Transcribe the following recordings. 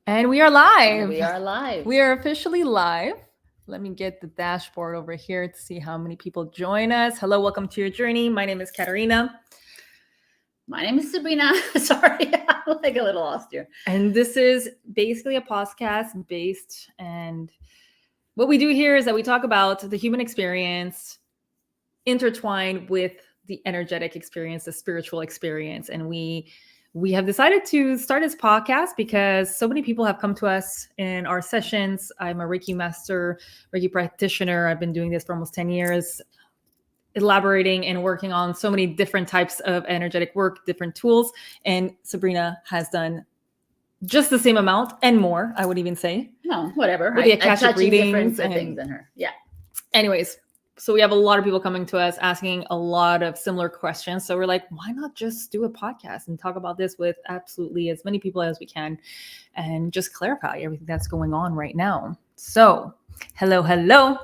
And we are live. We are live. We are officially live. Let me get the dashboard over here to see how many people join us. Hello, welcome to your journey. My name is Katarina. My name is Sabrina. Sorry, I'm like a little lost here. And this is basically a podcast based. And what we do here is that we talk about the human experience intertwined with the energetic experience, the spiritual experience. And we have decided to start this podcast because so many people have come to us in our sessions. I'm a Reiki master, Reiki practitioner. I've been doing this for almost 10 years, elaborating and working on so many different types of energetic work, different tools. And Sabrina has done just the same amount and more, I would even say. No, whatever. With the Akashic readings different things in her. Yeah. Anyways, so we have a lot of people coming to us asking a lot of similar questions. So we're like, why not just do a podcast and talk about this with absolutely as many people as we can and just clarify everything that's going on right now. So hello. Hello.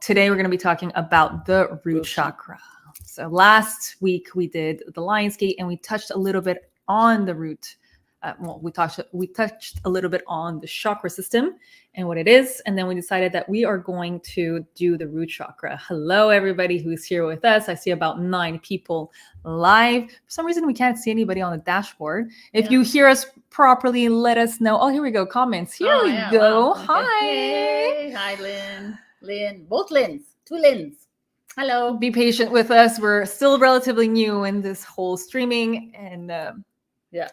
Today we're going to be talking about the root chakra. So last week we did the Lion's Gate and we touched a little bit on the root. We touched a little bit on the chakra system and what it is. And then we decided that we are going to do the root chakra. Hello, everybody who's here with us. I see about 9 people live. For some reason, we can't see anybody on the dashboard. If you hear us properly, let us know. Oh, here we go. Comments. Here we go. Wow. Hi. Hey. Hi, Lynn. Both Lyns. 2 Lyns. Hello. Be patient with us. We're still relatively new in this whole streaming and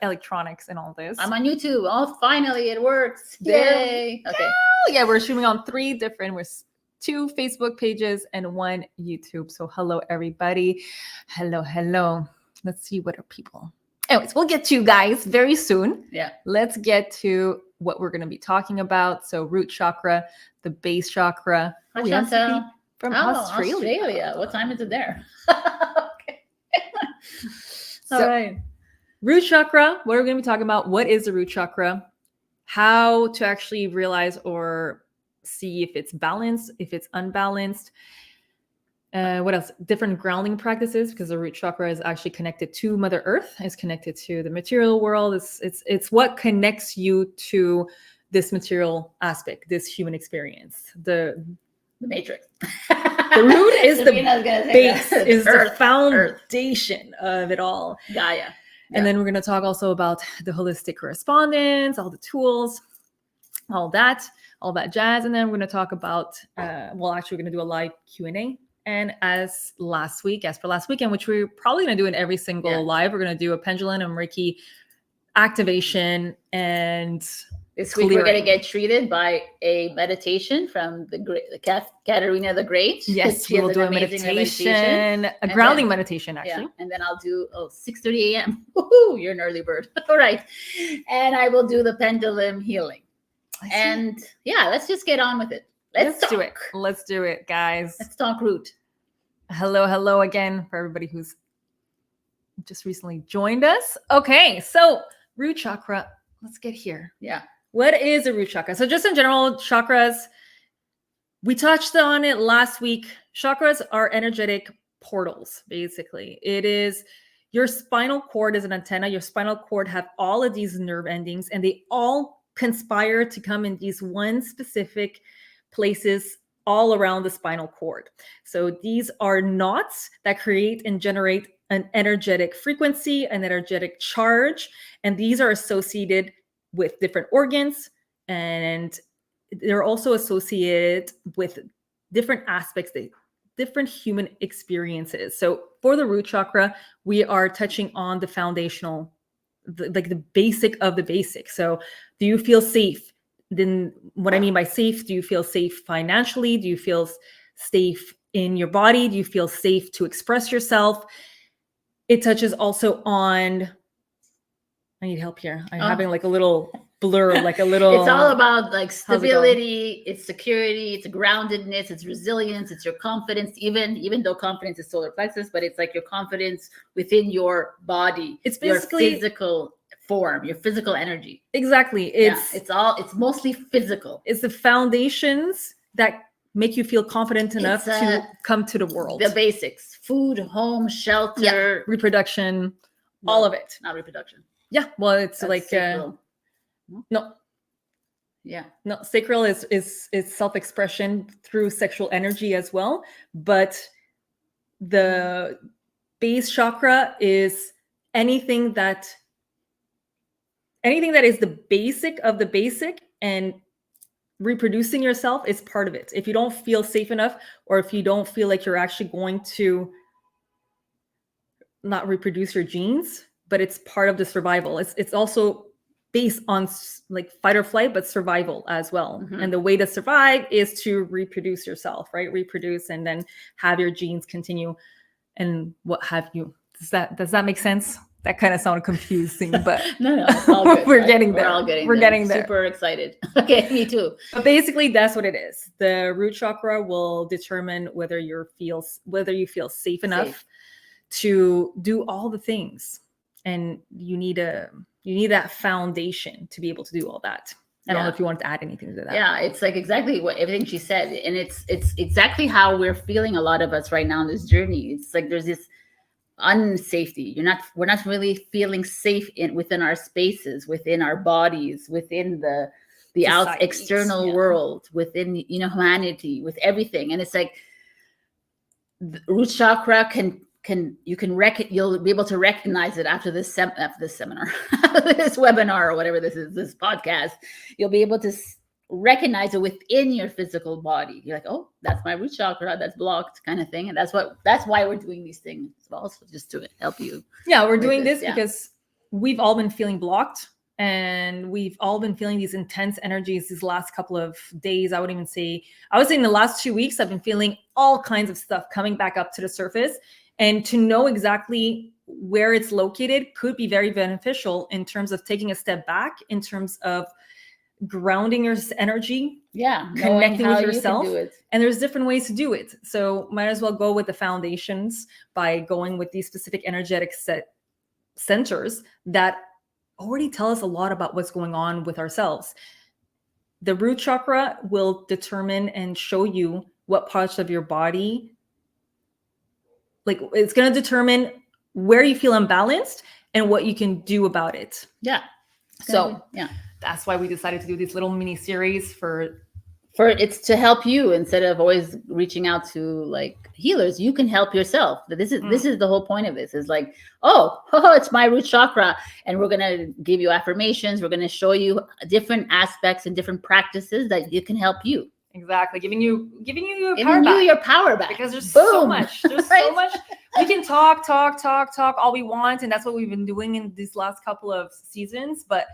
electronics and all this. I'm on YouTube. Oh, finally it works. Yay. Okay. Yeah, we're streaming on 3 different, 2 Facebook pages and 1 YouTube. So hello, everybody. Hello. Let's see what are people. Anyways, we'll get to you guys very soon. Yeah. Let's get to what we're going to be talking about. So root chakra, the base chakra. Hi, Chantal. From Australia. What time is it there? Okay. All right. Root chakra, what are we going to be talking about? What is the root chakra? How to actually realize or see if it's balanced, if it's unbalanced. What else? Different grounding practices, because the root chakra is actually connected to Mother Earth. It's connected to the material world. It's what connects you to this material aspect, this human experience. The matrix. The root is the base, is the foundation of it all. Gaia. And then we're going to talk also about the holistic correspondence, all the tools, all that jazz. And then we're going to talk about, we're going to do a live Q&A. And as for last weekend, which we're probably going to do in every single live, we're going to do a pendulum and Reiki activation. And this week we're going to get treated by a meditation from Katarina the Great. Yes, we will do a meditation, a grounding meditation, actually. Yeah, and then I'll do 6:30 a.m. Woohoo, you're an early bird. All right. And I will do the pendulum healing. And let's just get on with it. Let's do it. Let's do it, guys. Let's talk root. Hello again for everybody who's just recently joined us. Okay, so root chakra. Let's get here. Yeah. What is a root chakra? So just in general, chakras, we touched on it last week. Chakras are energetic portals, basically. It is your spinal cord is an antenna. Your spinal cord have all of these nerve endings, and they all conspire to come in these one specific places all around the spinal cord. So these are knots that create and generate an energetic frequency, an energetic charge, and these are associated with different organs, and they're also associated with different aspects, different human experiences. So for the root chakra, we are touching on the foundational, the basic of the basic. So do you feel safe? Then what I mean by safe, do you feel safe financially? Do you feel safe in your body? Do you feel safe to express yourself? It touches also on, I need help here. I'm having like a little blur, like a little. It's all about like stability, it's security, it's groundedness, it's resilience, it's your confidence, even though confidence is solar plexus, but it's like your confidence within your body. It's basically your physical form, your physical energy. Exactly. It's mostly physical. It's the foundations that make you feel confident enough to come to the world. The basics: food, home, shelter, reproduction, all of it. Not reproduction. Yeah, well, it's like No. Yeah. No, sacral is self-expression through sexual energy as well. But the base chakra is anything that is the basic of the basic, and reproducing yourself is part of it. If you don't feel safe enough, or if you don't feel like you're actually going to not reproduce your genes, but it's part of the survival. It's also based on like fight or flight, but survival as well. And the way to survive is to reproduce yourself, right? Reproduce and then have your genes continue and what have you. Does that make sense? That kind of sounded confusing, but no, it's all good. We're getting there. We're all getting We're there. getting there. Super excited. Okay, me too. But basically, that's what it is. The root chakra will determine whether you feel safe enough to do all the things, and you need that foundation to be able to do all that. I don't know if you want to add anything to that. Yeah, it's like exactly what everything she said, and it's exactly how we're feeling, a lot of us right now in this journey. It's like there's this unsafety. We're not really feeling safe within our spaces, within our bodies, within the external world, within humanity, with everything. And it's like the root chakra you'll be able to recognize it after this seminar, this webinar, or whatever this is, this podcast. You'll be able to recognize it within your physical body. You're like, oh, that's my root chakra, that's blocked, kind of thing. And that's why we're doing these things as well, so just to help you. Yeah, we're doing this because we've all been feeling blocked, and we've all been feeling these intense energies these last couple of days. I would say in the last 2 weeks, I've been feeling all kinds of stuff coming back up to the surface. And to know exactly where it's located could be very beneficial in terms of taking a step back, in terms of grounding your energy, connecting with yourself. And there's different ways to do it. So might as well go with the foundations by going with these specific energetic centers that already tell us a lot about what's going on with ourselves. The root chakra will determine and show you what parts of your body, like it's going to determine where you feel imbalanced and what you can do about it. Yeah. So that's why we decided to do these little mini series for it's to help you, instead of always reaching out to like healers. You can help yourself. This is the whole point of this, is like, oh, it's my root chakra. And we're going to give you affirmations. We're going to show you different aspects and different practices that you can help you. Exactly. Giving you your power back. Because there's so much. There's so much. We can talk all we want. And that's what we've been doing in these last couple of seasons. But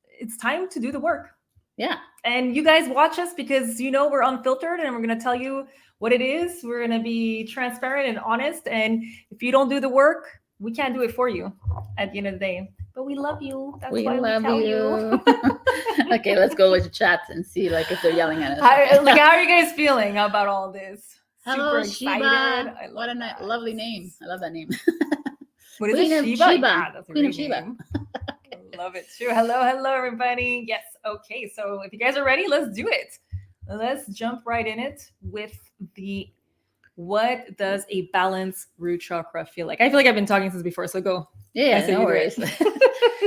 it's time to do the work. Yeah. And you guys watch us because we're unfiltered, and we're going to tell you what it is. We're going to be transparent and honest. And if you don't do the work, we can't do it for you at the end of the day. But we love you. That's why we tell you. Okay, let's go with the chat and see if they're yelling at us. How are you guys feeling about all this? Hello, Super Sheba. What a lovely name. I love that name. What is it? Sheba? Yeah, that's Queen of Sheba. Love it too. Hello, everybody. Yes. Okay. So if you guys are ready, let's do it. Let's jump right in it with what does a balanced root chakra feel like? I feel like I've been talking since before, so go. Yeah, no worries.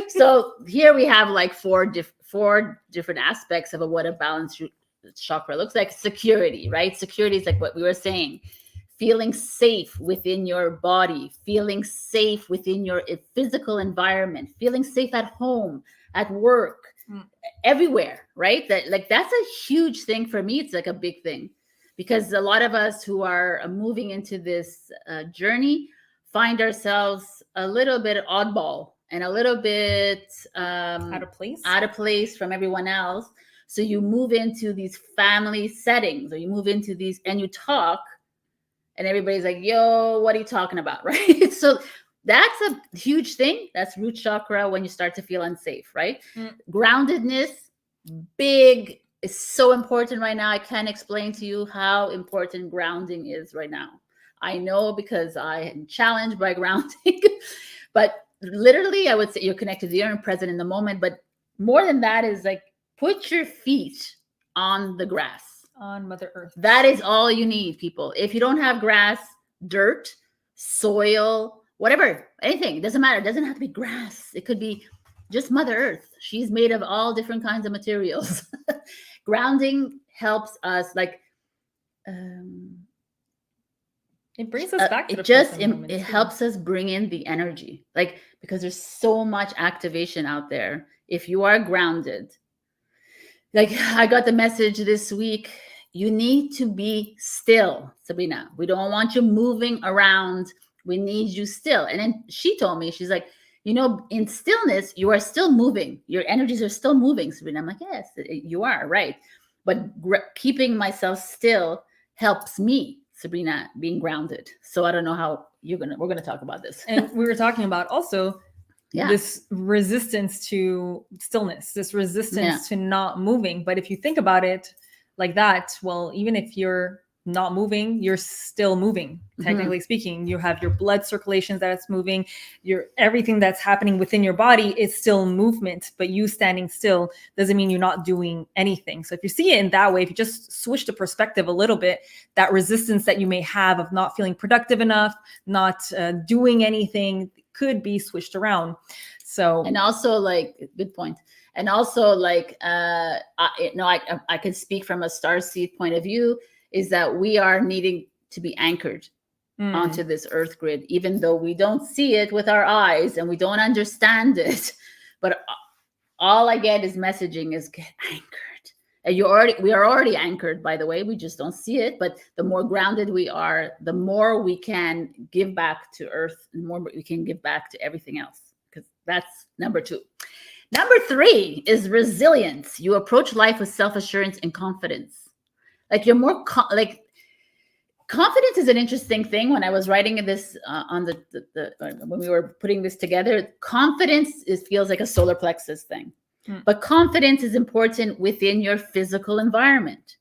So here we have like four different aspects of what a balanced root chakra looks like. Security, right? Security is like what we were saying. Feeling safe within your body, feeling safe within your physical environment, feeling safe at home, at work, everywhere, right? That's a huge thing for me. It's like a big thing, because a lot of us who are moving into this journey find ourselves a little bit oddball and a little bit out of place from everyone else. So you move into these family settings, or you move into these and you talk, and everybody's like, yo, what are you talking about? Right? So that's a huge thing. That's root chakra when you start to feel unsafe, right? Groundedness, big, is so important right now. I can't explain to you how important grounding is right now. I know because I am challenged by grounding, but literally I would say you're connected to the earth, present in the moment. But more than that is like, put your feet on the grass. On Mother Earth. That is all you need, people. If you don't have grass, dirt, soil, whatever, anything, it doesn't matter. It doesn't have to be grass. It could be just Mother Earth. She's made of all different kinds of materials. Grounding helps us, like, it brings us back to the it just present moment, it too. helps us bring in the energy, like, because there's so much activation out there. If you are grounded, like I got the message this week, you need to be still, Sabrina. We don't want you moving around. We need you still. And then she told me, she's like, in stillness, you are still moving. Your energies are still moving, Sabrina. I'm like, yes, you are, right. But keeping myself still helps me, Sabrina, being grounded. So I don't know how we're going to talk about this. And we were talking about also this resistance to stillness, this resistance to not moving. But if you think about it like that, well, even if you're not moving, you're still moving. Technically speaking, you have your blood circulation that's moving, your everything that's happening within your body is still movement. But you standing still doesn't mean you're not doing anything. So if you see it in that way, if you just switch the perspective a little bit, that resistance that you may have of not feeling productive enough, not doing anything, could be switched around. So, and also, like, good point. And also, like, I can speak from a starseed point of view, is that we are needing to be anchored onto this earth grid, even though we don't see it with our eyes and we don't understand it. But all I get is messaging is get anchored. And we are already anchored, by the way. We just don't see it. But the more grounded we are, the more we can give back to earth, and more we can give back to everything else. Because that's number 2. Number 3 is resilience. You approach life with self-assurance and confidence. Like, you're more confidence is an interesting thing. When I was writing this on when we were putting this together, confidence feels like a solar plexus thing. But confidence is important within your physical environment.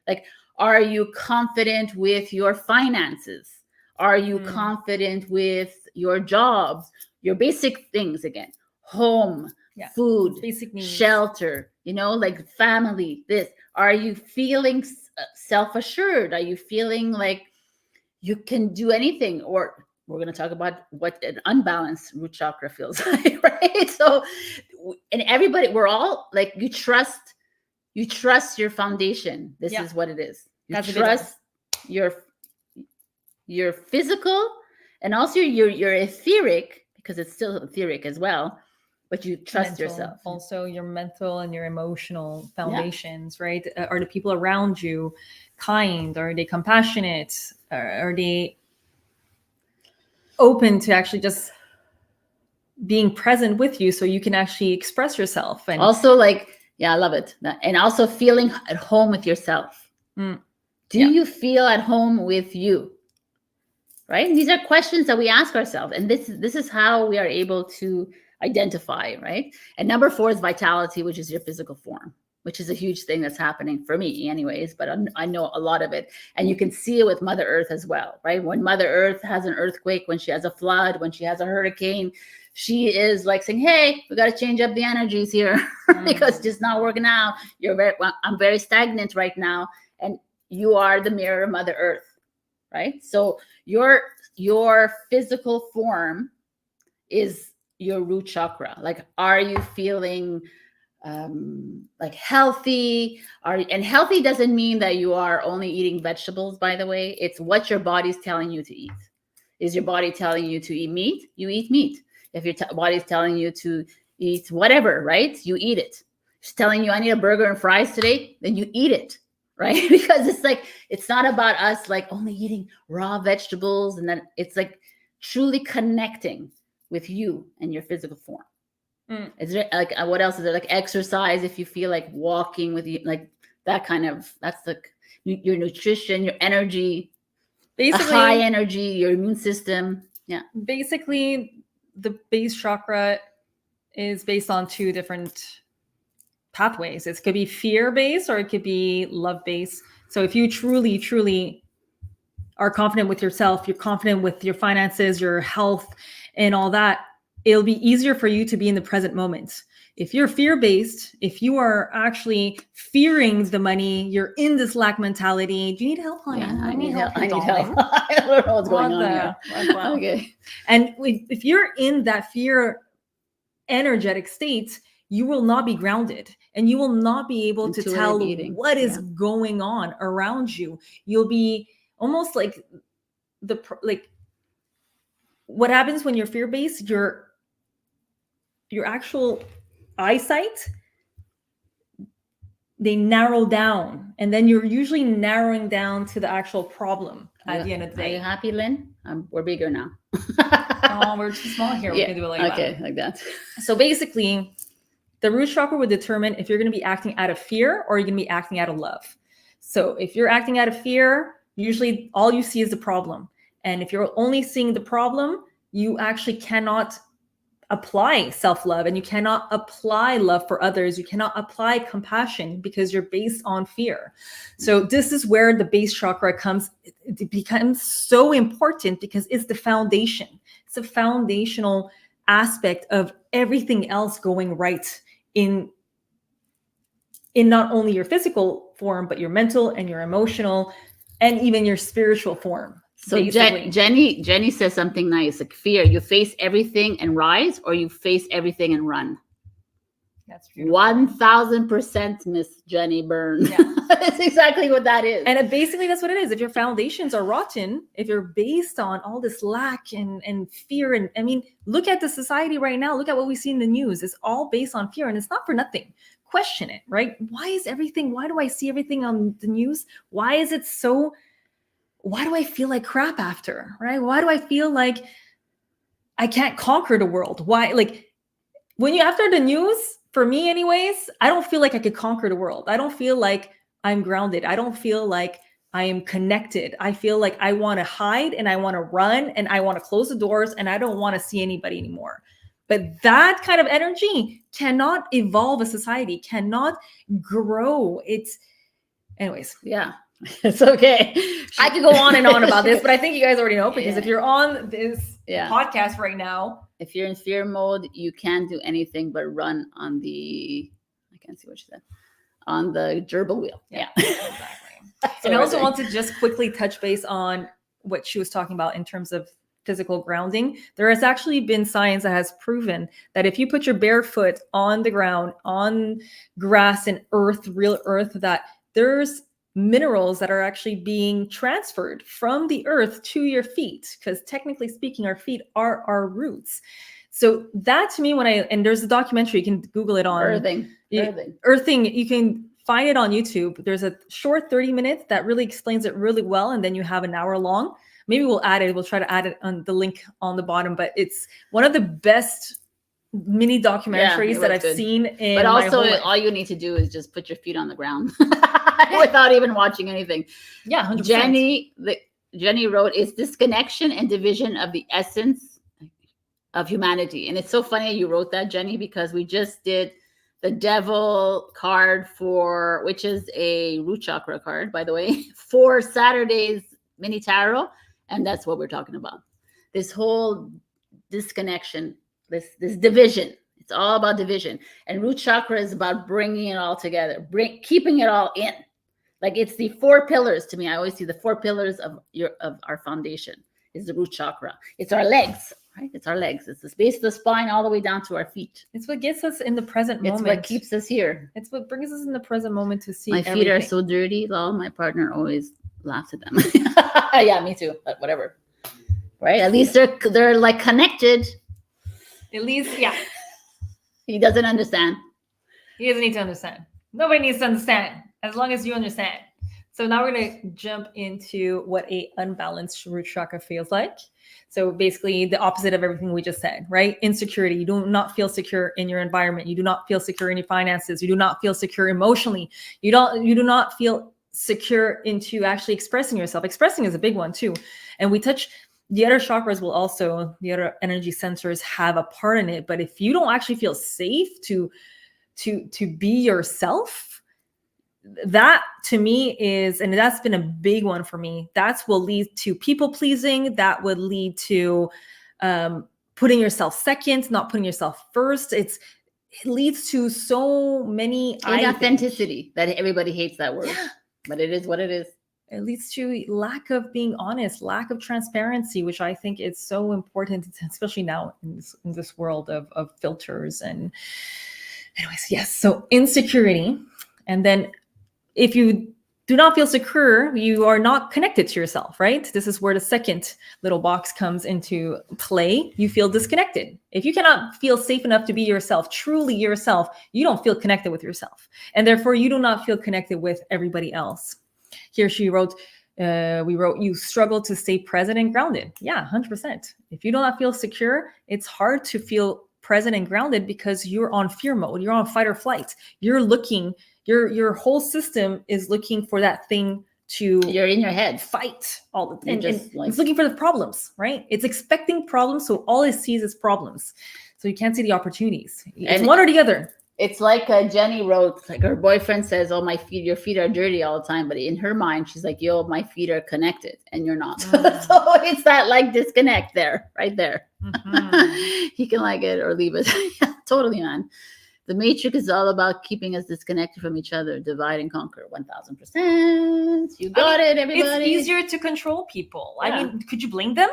Like, are you confident with your finances? Are you confident with your jobs? Your basic things, again, home, food, basic needs, shelter, like family, this. Are you feeling self-assured? Are you feeling like you can do anything? Or we're going to talk about what an unbalanced root chakra feels like, right? So, and everybody, we're all like, you trust your foundation. This is what it is. You trust your physical, and also your etheric, because it's still etheric as well. But you trust yourself. Also, your mental and your emotional foundations, right? Are the people around you kind? Are they compassionate? Are they open to actually just being present with you so you can actually express yourself? And also, like, I love it. And also feeling at home with yourself. Do you feel at home with you? Right? And these are questions that we ask ourselves. And this is how we are able to identify, right? And number 4 is vitality, which is your physical form, which is a huge thing that's happening for me anyways, but I know a lot of it. And you can see it with Mother Earth as well, right? When Mother Earth has an earthquake, when she has a flood, when she has a hurricane, she is like saying, hey, we got to change up the energies here because it's just not working out. I'm very stagnant right now. And you are the mirror of Mother Earth, right? So your physical form is your root chakra. Like, are you feeling like healthy? And healthy doesn't mean that you are only eating vegetables, by the way. It's what your body's telling you to eat. Is your body telling you to eat meat? You eat meat. If your body's telling you to eat whatever, right? You eat it. It's telling you, I need a burger and fries today, then you eat it, right? Because it's like, it's not about us like only eating raw vegetables. And then it's like truly connecting with you and your physical form. Is there like, what else is there? Like exercise, if you feel like walking with you, like that kind of, that's like your nutrition, your energy, basically high energy, your immune system. Yeah. Basically, the base chakra is based on 2 different pathways. It could be fear-based or it could be love-based. So if you truly, truly are confident with yourself, you're confident with your finances, your health, and all that, it'll be easier for you to be in the present moment. If you're fear-based, if you are actually fearing the money, you're in this lack mentality. Do you need help, honey? Yeah, I need help. I don't know what's going on here. Okay. And if you're in that fear energetic state, you will not be grounded and you will not be able to Intuitive tell eating. what is going on around you. You'll be almost like what happens when you're fear-based, your actual eyesight, they narrow down, and then you're usually narrowing down to the actual problem at the end of the Are you day. happy, Lynn? We're bigger now. Oh, we're too small here. We can do it like that. Okay, like that. So basically, the root chakra would determine if you're going to be acting out of fear or you're going to be acting out of love. So if you're acting out of fear, usually all you see is the problem. And if you're only seeing the problem, you actually cannot apply self-love, and you cannot apply love for others. You cannot apply compassion because you're based on fear. So this is where the base chakra comes. It becomes so important because it's the foundation. It's a foundational aspect of everything else going right in not only your physical form, but your mental and your emotional and even your spiritual form. So Jenny says something nice, like fear. You face everything and rise, or you face everything and run. That's beautiful. 1000%, Miss Jenny Byrne. Yeah. That's exactly what that is. And basically that's what it is. If your foundations are rotten, if you're based on all this lack and fear, and I mean, look at the society right now. Look at what we see in the news. It's all based on fear, and it's not for nothing. Question it, right? Why do I see everything on the news? Why do I feel like crap after, right? Why do I feel like I can't conquer the world? Why? Like when after the news, for me anyways, I don't feel like I could conquer the world. I don't feel like I'm grounded. I don't feel like I am connected. I feel like I want to hide and I want to run and I want to close the doors and I don't want to see anybody anymore. But that kind of energy cannot evolve a society, cannot grow. Anyways. Yeah. It's okay. I could go on and on about this, but I think you guys already know, because if you're on this podcast right now, if you're in fear mode, you can't do anything but run on I can't see what she said, on the gerbil wheel. Yeah. Exactly. And I also want to just quickly touch base on what she was talking about in terms of physical grounding. There has actually been science that has proven that if you put your bare foot on the ground, on grass and earth, real earth, that there's minerals that are actually being transferred from the earth to your feet, because technically speaking, our feet are our roots. So that to me, and there's a documentary, you can Google it on earthing. You can find it on YouTube. There's a short 30 minutes that really explains it really well. And then you have an hour long. Maybe we'll try to add it on the link on the bottom, but it's one of the best mini documentaries that I've seen in But also all you need to do is just put your feet on the ground without even watching anything. Yeah, 100%. Jenny wrote, it's disconnection and division of the essence of humanity. And it's so funny you wrote that, Jenny, because we just did the devil card which is a root chakra card, by the way, for Saturday's mini tarot. And that's what we're talking about. This whole disconnection, this division. It's all about division. And root chakra is about bringing it all together, keeping it all in. Like it's the 4 pillars to me. I always see the 4 pillars of our foundation is the root chakra. It's our legs, right? It's our legs. It's the base of the spine all the way down to our feet. It's what gets us in the present moment. It's what keeps us here. It's what brings us in the present moment to see my feet everything. Are so dirty. Lol, my partner always laughs at them. Yeah, me too. But whatever. Right? At least they're like connected. At least, yeah. He doesn't understand. He doesn't need to understand. Nobody needs to understand, as long as you understand. So now we're going to jump into what a unbalanced root chakra feels like. So basically the opposite of everything we just said, right? Insecurity. You do not feel secure in your environment. You do not feel secure in your finances. You do not feel secure emotionally. You do not feel secure into actually expressing yourself. Expressing is a big one too. And the other chakras will also, the other energy sensors have a part in it. But if you don't actually feel safe to be yourself, that to me is, and that's been a big one for me, that will lead to people pleasing. That would lead to putting yourself second, not putting yourself first. It leads to so many inauthenticity that everybody hates that word, but it is what it is. It leads to lack of being honest, lack of transparency, which I think is so important, especially now in this world of filters. And anyways, yes. So insecurity. And then if you do not feel secure, you are not connected to yourself, right? This is where the second little box comes into play. You feel disconnected. If you cannot feel safe enough to be yourself, truly yourself, you don't feel connected with yourself. And therefore, you do not feel connected with everybody else. Here she wrote, we wrote, you struggle to stay present and grounded. Yeah, 100%. If you do not feel secure, it's hard to feel present and grounded because you're on fear mode. You're on fight or flight. You're looking, your whole system is looking for that thing to, you're in your head, fight all the time. And like, it's looking for the problems, right? It's expecting problems. So all it sees is problems. So you can't see the opportunities. It's and one or the other. It's like Jenny wrote, like her boyfriend says, oh, my feet, your feet are dirty all the time. But in her mind, she's like, yo, my feet are connected and you're not. So it's that like disconnect there, right there. Mm-hmm. He can like it or leave it. Yeah, totally, man. The matrix is all about keeping us disconnected from each other. Divide and conquer. 1000%. You got it, everybody. It's easier to control people. Yeah. I mean, could you blame them?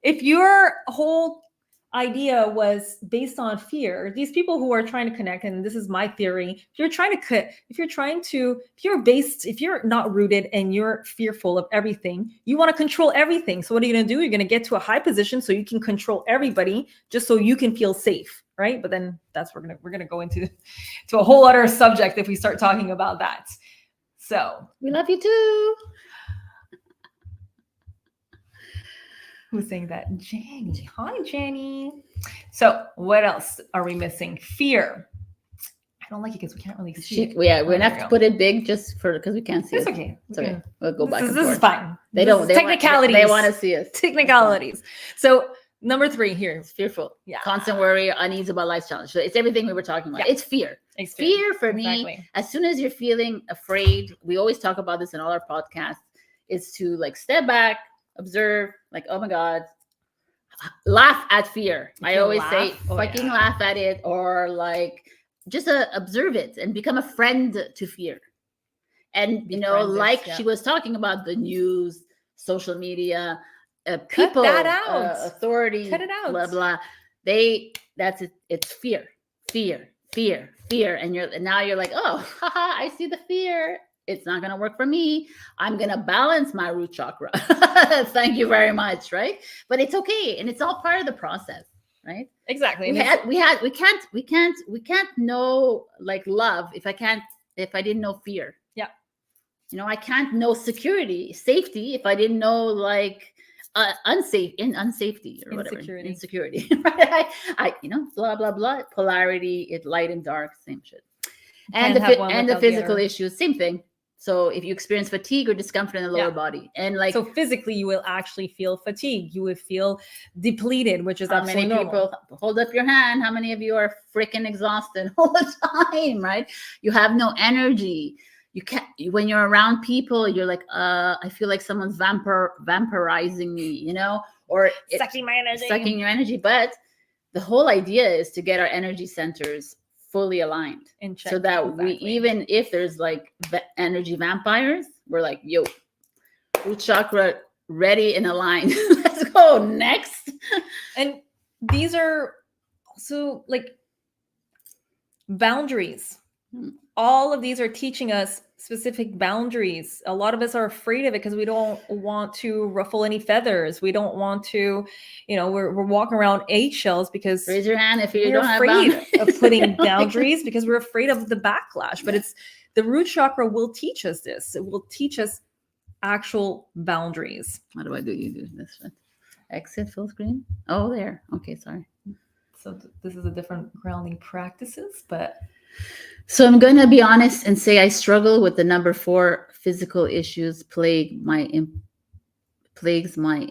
If your whole idea was based on fear, these people who are trying to connect, and this is my theory, if you're not rooted and you're fearful of everything, you want to control everything. So what are you going to do? You're going to get to a high position so you can control everybody just so you can feel safe, right? But then we're going to go into a whole other subject if we start talking about that. So we love you too. Who's saying that? Jenny. Hi, Jenny. So what else are we missing? Fear. I don't like it because we can't really see it. Yeah, we're gonna have to put it big just because we can't see it. It's okay. It's okay. We'll go back. This is fine. They technicalities. They want to see us. Technicalities. So number 3 here. It's fearful. Yeah. Constant worry, unease about life's challenge. So it's everything we were talking about. Yeah. It's fear. Fear for me. As soon as you're feeling afraid, we always talk about this in all our podcasts, is to like step back, observe, like, oh my God, laugh at fear. I always say, fucking laugh at it, or like just observe it and become a friend to fear. And, she was talking about the news, social media, people, cut that out. Authority, cut it out. Blah, blah. That's it. It's fear. And now you're like, oh, haha, I see the fear. It's not going to work for me. I'm going to balance my root chakra. Thank you very much. Right. But it's okay. And it's all part of the process. Right. Exactly. We can't know like love if I didn't know fear. Yeah. I can't know safety if I didn't know like unsafety or whatever. Insecurity. Right. I blah, blah, blah. Polarity, light and dark, same shit. And the physical issues, same thing. So if you experience fatigue or discomfort in the lower body, and like, so physically you will actually feel fatigue, you will feel depleted, which is absolutely normal. People hold up your hand. How many of you are freaking exhausted all the time, right? You have no energy. You can't, when you're around people, you're like, I feel like someone's vampirizing me, or sucking my energy, sucking your energy. But the whole idea is to get our energy centers fully aligned, so that even if there's like energy vampires, we're like, yo, root chakra ready and aligned. Let's go next. And these are also like boundaries. All of these are teaching us specific boundaries. A lot of us are afraid of it because we don't want to ruffle any feathers. We don't want to, we're walking around eggshells because raise your hand if you don't have afraid of putting boundaries because we're afraid of the backlash. But it's the root chakra will teach us this. It will teach us actual boundaries. How do I do? You do this one. Exit full screen. Oh, there. Okay, sorry. So this is a different grounding practices, but. So I'm going to be honest and say I struggle with the number 4 physical issues plagues my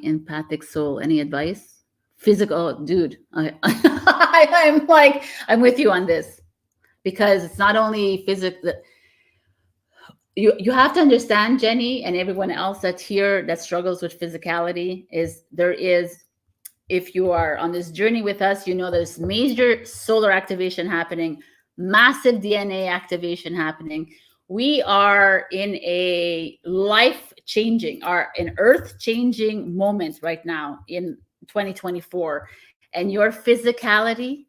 empathic soul. Any advice? Physical, dude. I'm with you on this, because it's not only physical. You have to understand, Jenny, and everyone else that's here that struggles with physicality, if you are on this journey with us, there's major solar activation happening, massive DNA activation happening. we are in a life-changing, an earth-changing moment right now in 2024. And your physicality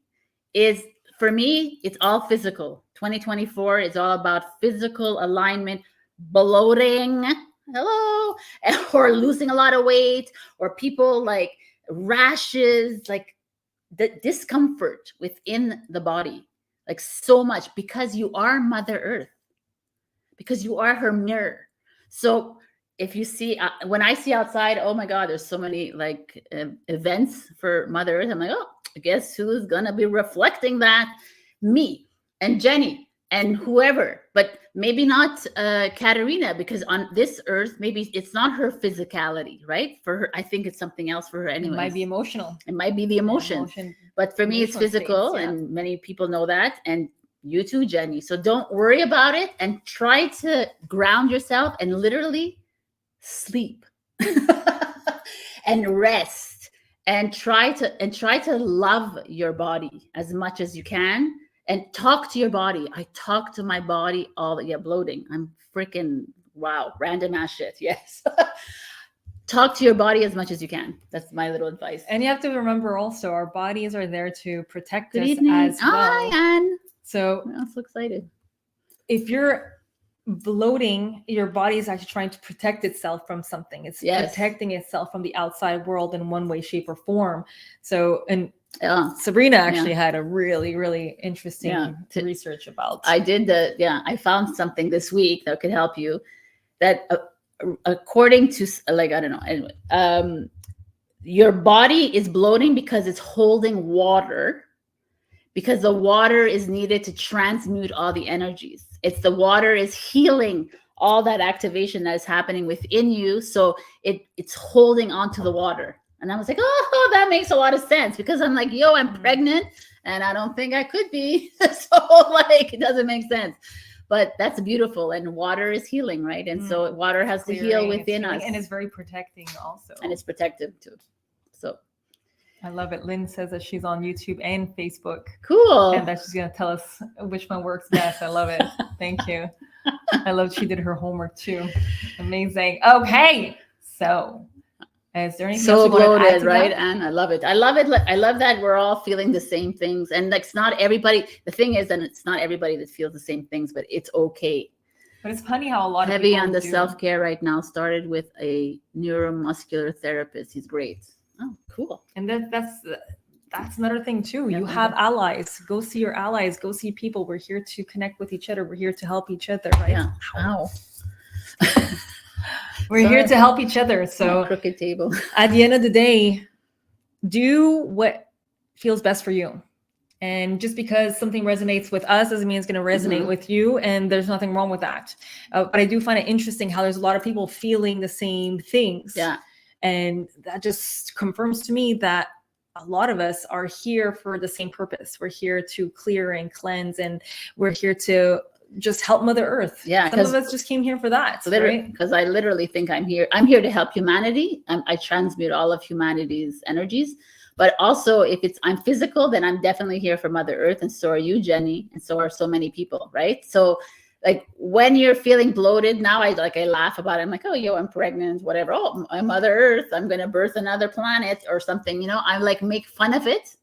is, for me, it's all physical. 2024 is all about physical alignment, bloating, hello, or losing a lot of weight, or people like rashes, like the discomfort within the body, like so much, because you are Mother Earth, because you are her mirror. So if you see, when I see outside, oh my God, there's so many like events for Mother Earth. I'm like, oh, I guess who's gonna be reflecting that? Me and Jenny and whoever, but maybe not Katerina, because on this earth, maybe it's not her physicality, right? For her, I think it's something else for her anyway. It might be emotional. It might be the emotion. But for me, it's physical, states, yeah. And many people know that. And you too, Jenny. So don't worry about it and try to ground yourself and literally sleep and rest and try to love your body as much as you can and talk to your body. I talk to my body all the bloating. I'm freaking wow, random ass shit. Yes. Talk to your body as much as you can. That's my little advice. And you have to remember also, our bodies are there to protect Good us evening. as well. Hi, Anne. So I'm so excited. If you're bloating, your body is actually trying to protect itself from something. It's protecting itself from the outside world in one way, shape, or form. So, and Sabrina actually had a really, really interesting research about. I found something this week that could help you. That according to, like, I don't know, anyway, your body is bloating because it's holding water, because the water is needed to transmute all the energies. It's the water is healing all that activation that is happening within you. So it's holding onto the water. And I was like, oh, that makes a lot of sense, because I'm like, yo, I'm pregnant and I don't think I could be. So like, it doesn't make sense. But that's beautiful. And water is healing, right? And so water has to heal within us. And it's very protecting also. And it's protective too. So I love it. Lynn says that she's on YouTube and Facebook. Cool. And that she's going to tell us which one works best. I love it. Thank you. I love she did her homework too. Amazing. Okay. So is there anything so else you bloated, want to add to right? that? And I love it. I love it. I love that we're all feeling the same things. And like, it's not everybody. The thing is that it's not everybody that feels the same things, but it's okay. But it's funny how a lot Heavy of people on the self-care right now. Started with a neuromuscular therapist. He's great. Oh, cool. And that's another thing too. You have allies. Go see your allies. Go see people. We're here to connect with each other. We're here to help each other, right? Yeah. Ow. We're here to help each other. So crooked table. At the end of the day, do what feels best for you. And just because something resonates with us doesn't mean it's going to resonate with you. And there's nothing wrong with that. But I do find it interesting how there's a lot of people feeling the same things. Yeah. And that just confirms to me that a lot of us are here for the same purpose. We're here to clear and cleanse, and we're here to just help Mother Earth. Yeah. Some of us just came here for that. Literally, right? Because I literally think I'm here to help humanity. I transmute all of humanity's energies. But also, if I'm physical, then I'm definitely here for Mother Earth. And so are you, Jenny. And so are so many people, right? So like when you're feeling bloated, now I laugh about it. I'm like, oh, yo, I'm pregnant, whatever. Oh, I'm Mother Earth. I'm going to birth another planet or something. You know, I like make fun of it.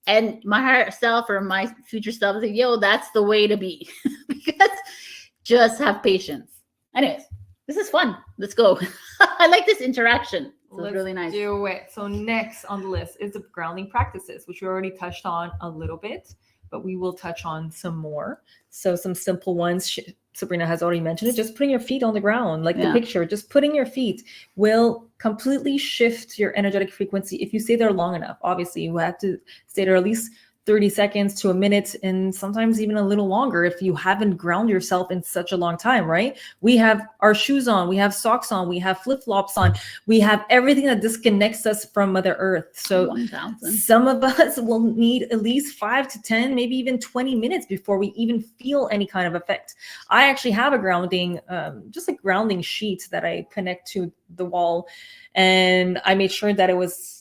And my higher self or my future self is like, yo, that's the way to be. Because just have patience. Anyways, this is fun. Let's go. I like this interaction. So it's really nice. Do it. So next on the list is the grounding practices, which we already touched on a little bit, but we will touch on some more. So some simple ones. Sabrina has already mentioned it. Just putting your feet on the ground, like the picture, just putting your feet will completely shift your energetic frequency. If you stay there long enough, obviously you have to stay there at least 30 seconds to a minute, and sometimes even a little longer if you haven't ground yourself in such a long time, right? We have our shoes on, we have socks on, we have flip-flops on, we have everything that disconnects us from Mother Earth. So 1,000. Some of us will need at least 5 to 10, maybe even 20 minutes before we even feel any kind of effect. I actually have a grounding, just a grounding sheet that I connect to the wall, and I made sure that it was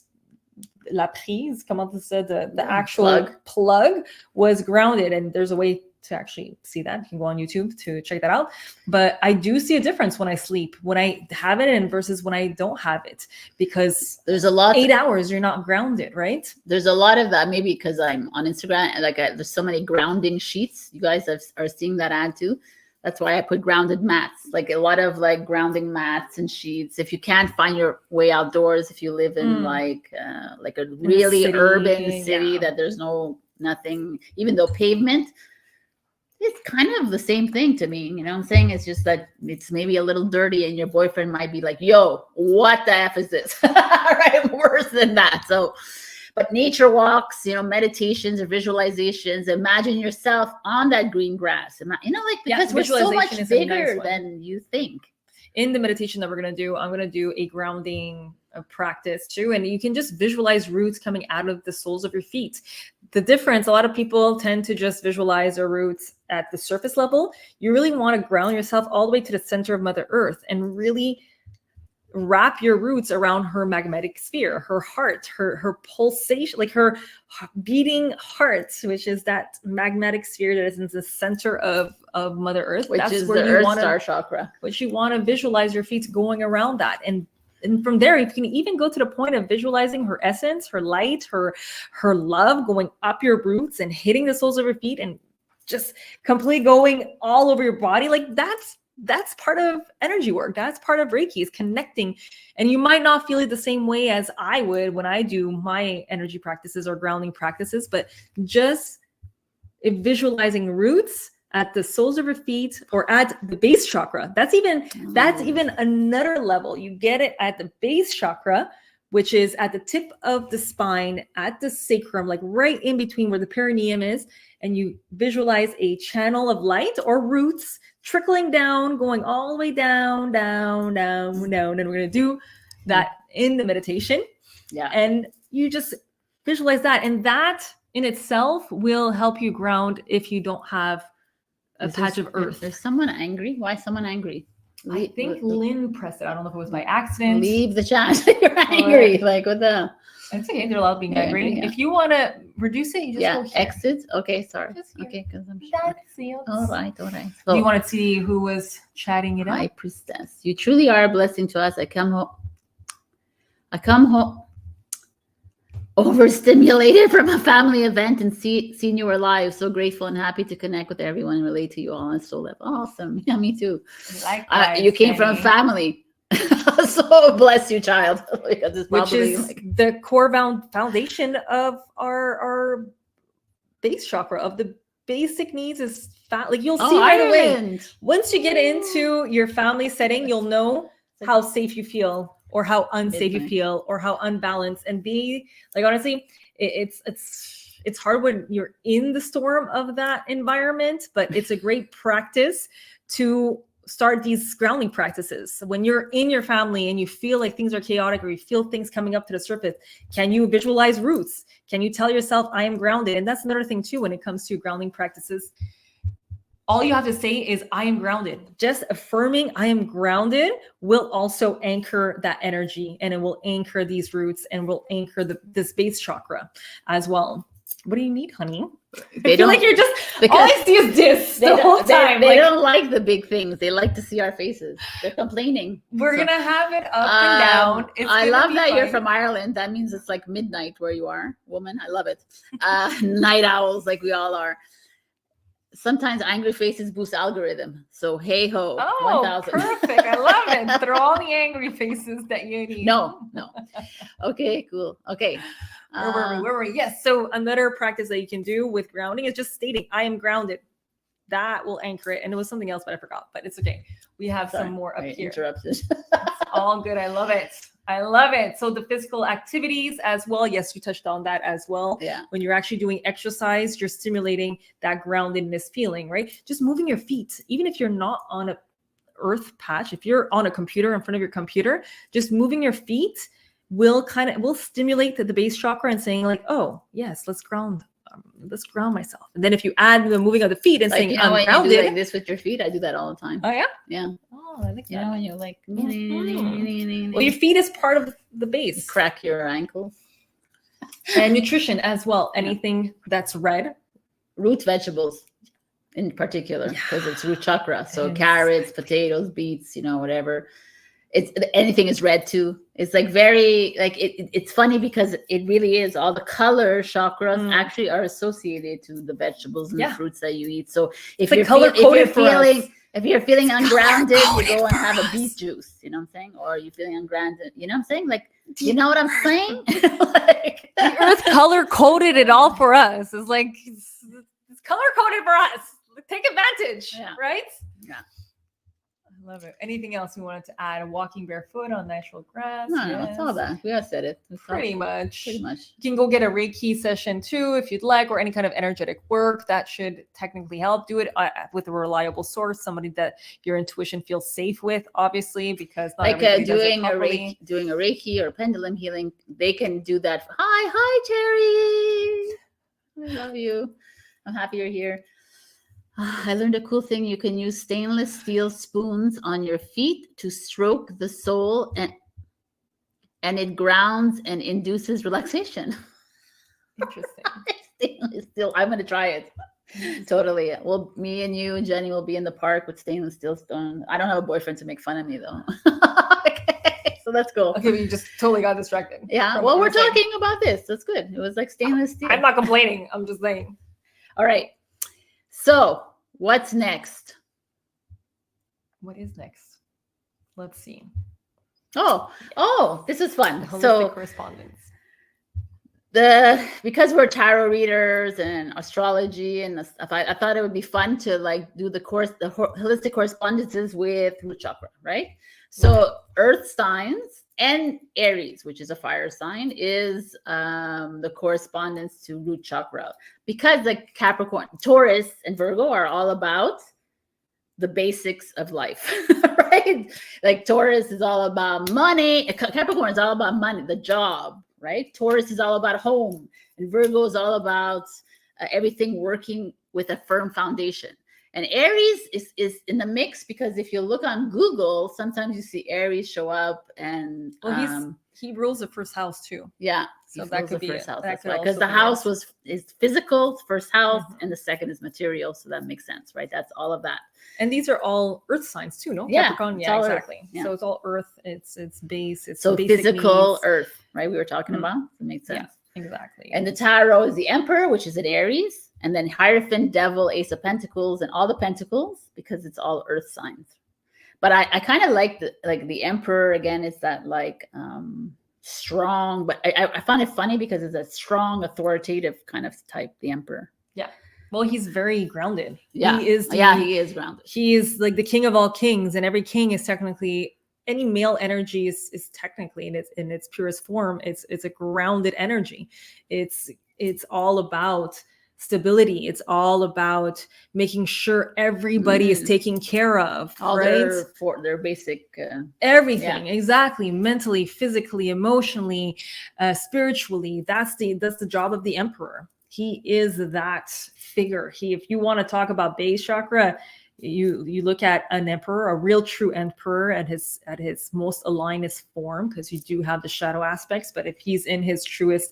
la prise, comment tu dis, the actual plug was grounded, and there's a way to actually see that. You can go on YouTube to check that out. But I do see a difference when I sleep, when I have it in versus when I don't have it, because there's a lot 8 hours, you're not grounded, right? There's a lot of that, maybe because I'm on Instagram and there's so many grounding sheets. You guys are seeing that ad too. That's why I put grounded mats, like a lot of like grounding mats and sheets. If you can't find your way outdoors, if you live in like a really urban city that there's nothing, even though pavement, it's kind of the same thing to me. You know what I'm saying? It's just that it's maybe a little dirty and your boyfriend might be like, yo, what the F is this? Right? Worse than that. So, but nature walks, meditations or visualizations, imagine yourself on that green grass. Because we're so much bigger than you think. In the meditation that we're going to do, I'm going to do a grounding practice too. And you can just visualize roots coming out of the soles of your feet. The difference, a lot of people tend to just visualize their roots at the surface level. You really want to ground yourself all the way to the center of Mother Earth and really wrap your roots around her magnetic sphere, her heart, her pulsation, like her beating heart, which is that magnetic sphere that is in the center of Mother Earth. Which is where the Earth Star chakra. Which you want to visualize your feet going around that. And from there, you can even go to the point of visualizing her essence, her light, her love going up your roots and hitting the soles of your feet and just completely going all over your body. Like that's part of energy work. That's part of Reiki, is connecting. And you might not feel it the same way as I would when I do my energy practices or grounding practices, but just visualizing roots at the soles of your feet or at the base chakra. That's even another level. You get it at the base chakra, which is at the tip of the spine, at the sacrum, like right in between where the perineum is. And you visualize a channel of light or roots trickling down, going all the way down, down, down, down. And we're going to do that in the meditation. Yeah. And you just visualize that. And that in itself will help you ground if you don't have a patch of earth. Is someone angry? Why is someone angry? I think Lynn pressed it. I don't know if it was by accident. Leave the chat. You're angry. Like, what the? It's okay. They're allowed being angry. Yeah. If you want to reduce it, you just go here. Exit. Okay, sorry. Okay, because I'm sure. All right. So, you want to see who was chatting it up? High Priestess. You truly are a blessing to us. I come home overstimulated from a family event and seen you alive. So grateful and happy to connect with everyone and relate to you all on soul level. Awesome. Yeah, me too. You came from a family. So bless you, child. Which is the core foundation of our base chakra, of the basic needs is like you'll see right away. Once you get into your family setting, you'll know how safe you feel or how unsafe you feel or how unbalanced, and be like, honestly, it's hard when you're in the storm of that environment, but it's a great practice to start these grounding practices. When you're in your family and you feel like things are chaotic or you feel things coming up to the surface, can you visualize roots? Can you tell yourself, I am grounded? And that's another thing too, when it comes to grounding practices. All you have to say is, I am grounded. Just affirming I am grounded will also anchor that energy, and it will anchor these roots and will anchor this base chakra as well. What do you need, honey? I feel like you're just, all I see is this the whole time. They don't like the big things. They like to see our faces. They're complaining. We're going to have it up and down. I love that you're from Ireland. That means it's like midnight where you are, woman. I love it. Night owls like we all are. Sometimes angry faces boost algorithm. So hey ho. Oh, 1,000. Perfect. I love it. Throw all the angry faces that you need. No. Okay, cool. Okay. Where were we? Yes. So another practice that you can do with grounding is just stating, I am grounded. That will anchor it. And it was something else, but I forgot. But it's okay. We have some more up here. Interrupted. It's all good. I love it. I love it. So the physical activities as well. Yes, you touched on that as well. Yeah. When you're actually doing exercise, you're stimulating that groundedness feeling, right? Just moving your feet, even if you're not on a earth patch, if you're on a computer, in front of your computer, just moving your feet will stimulate the base chakra and saying like, oh yes, let's ground myself. And then if you add the moving of the feet and saying, I'm grounded. You do like this with your feet. I do that all the time. Oh yeah? Yeah. Oh, I like that. You know, when you're like, well, your feet is part of the base. Crack your ankles. And nutrition as well. Anything that's red. Root vegetables. in particular, because it's root chakra. So Yes. carrots, potatoes, beets, whatever. It's anything is red too. It's like very like it's funny because it really is. All the color chakras actually are associated to the vegetables and the fruits that you eat. So if you're feeling ungrounded, you go and have a beet juice. You know what I'm saying? Or you're feeling ungrounded. You know what I'm saying? Like, you know what I'm saying? Like, the earth color coded it all for us. It's like it's color coded for us. Take advantage, right? Yeah. I love it. Anything else we wanted to add? Walking barefoot on natural grass? No, that's all that. We all said it. Pretty much. You can go get a Reiki session too if you'd like, or any kind of energetic work that should technically help. Do it with a reliable source, somebody that your intuition feels safe with, obviously, because not everybody does it properly. Doing a Reiki or pendulum healing, they can do that. Hi, Terry. I love you. I'm happy you're here. I learned a cool thing. You can use stainless steel spoons on your feet to stroke the soul, and it grounds and induces relaxation. Interesting. Stainless steel. I'm going to try it. Totally. Well, me and you and Jenny will be in the park with stainless steel stone. I don't have a boyfriend to make fun of me, though. Okay, so that's cool. Okay, but you just totally got distracted. Yeah. Well, we're talking about this. That's good. It was like stainless steel. I'm not complaining. I'm just saying. All right. So what's next? What is next? Let's see. Oh, this is fun. So correspondence. Because we're tarot readers and astrology and stuff, I thought it would be fun to like do the holistic correspondences with root chakra, right? So earth signs and Aries, which is a fire sign, is the correspondence to root chakra, because like Capricorn, Taurus, and Virgo are all about the basics of life, right? Like Taurus is all about money. Capricorn is all about money, the job, right? Taurus is all about home, and Virgo is all about everything working with a firm foundation. And Aries is in the mix, because if you look on Google, sometimes you see Aries show up, and he rules the first house too. Yeah, so that could be first house, because the house is physical, first house, and the second is material. So that makes sense, right? That's all of that. And these are all earth signs too, no? Yeah, Capricorn, yeah, exactly. Yeah. So it's all earth. It's base. It's so physical needs. Earth, right? We were talking about. It makes sense. Yeah, exactly. And the tarot is the Emperor, which is an Aries. And then Hierophant, Devil, Ace of Pentacles, and all the Pentacles, because it's all earth signs. But I kind of like the Emperor again. It's that like strong, but I found it funny because it's a strong, authoritative kind of type. The Emperor. Yeah. Well, he's very grounded. Yeah. He is grounded. He is like the king of all kings, and every king is technically, any male energy is technically in its purest form. It's a grounded energy. It's all about stability. It's all about making sure everybody is taken care of, all right? their basic everything. Yeah. Exactly. Mentally, physically, emotionally, spiritually. That's the job of the Emperor. He is that figure. If you want to talk about base chakra, you look at an emperor, a real true emperor at his most aligned form, because you do have the shadow aspects, but if he's in his truest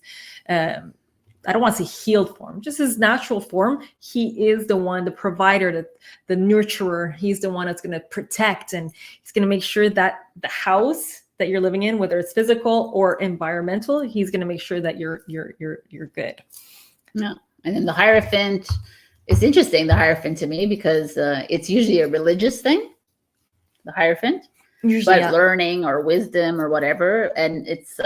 I don't want to say healed form, just his natural form, he is the one, the provider, the nurturer. He's the one that's going to protect, and he's going to make sure that the house that you're living in, whether it's physical or environmental, he's going to make sure that you're good. Yeah. And then the Hierophant is interesting, the Hierophant, to me, because it's usually a religious thing, the Hierophant, usually, but learning or wisdom or whatever. And it's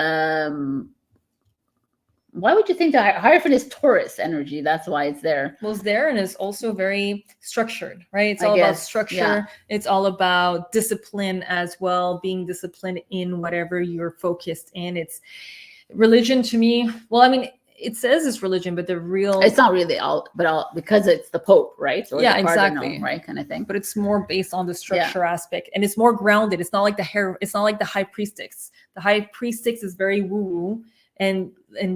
why would you think the Hierophant is Taurus energy? That's why it's there. Well, it's there, and it's also very structured, right? It's all about structure. Yeah. It's all about discipline as well, being disciplined in whatever you're focused in. It's religion to me. Well, I mean, it says it's religion, but it's not really all because it's the Pope, right? Or yeah, exactly, right, kind of thing. But it's more based on the structure aspect, and it's more grounded. It's not like it's not like the High Priestess. The High Priestess is very woo-woo and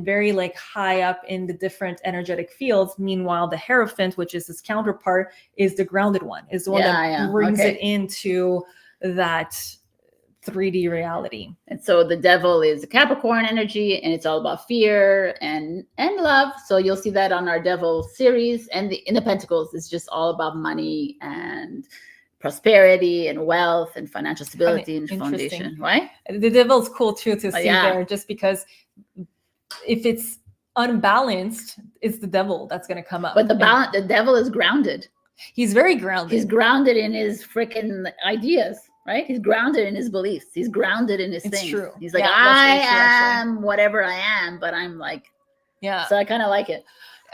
very like high up in the different energetic fields. Meanwhile, the Hierophant, which is his counterpart, is the grounded one. Is the one that brings it into that 3D reality. And so the devil is a Capricorn energy, and it's all about fear and love. So you'll see that on our devil series. And in the Pentacles, it's just all about money and prosperity and wealth and financial stability and foundation, right? The devil's cool too to see yeah. there, just because if it's unbalanced, it's the devil that's going to come up. But the devil is grounded. He's very grounded. He's grounded in his freaking ideas, right? He's grounded in his beliefs. He's grounded in his things. It's true. He's like, I am whatever I am, but I'm like, yeah. So I kind of like it.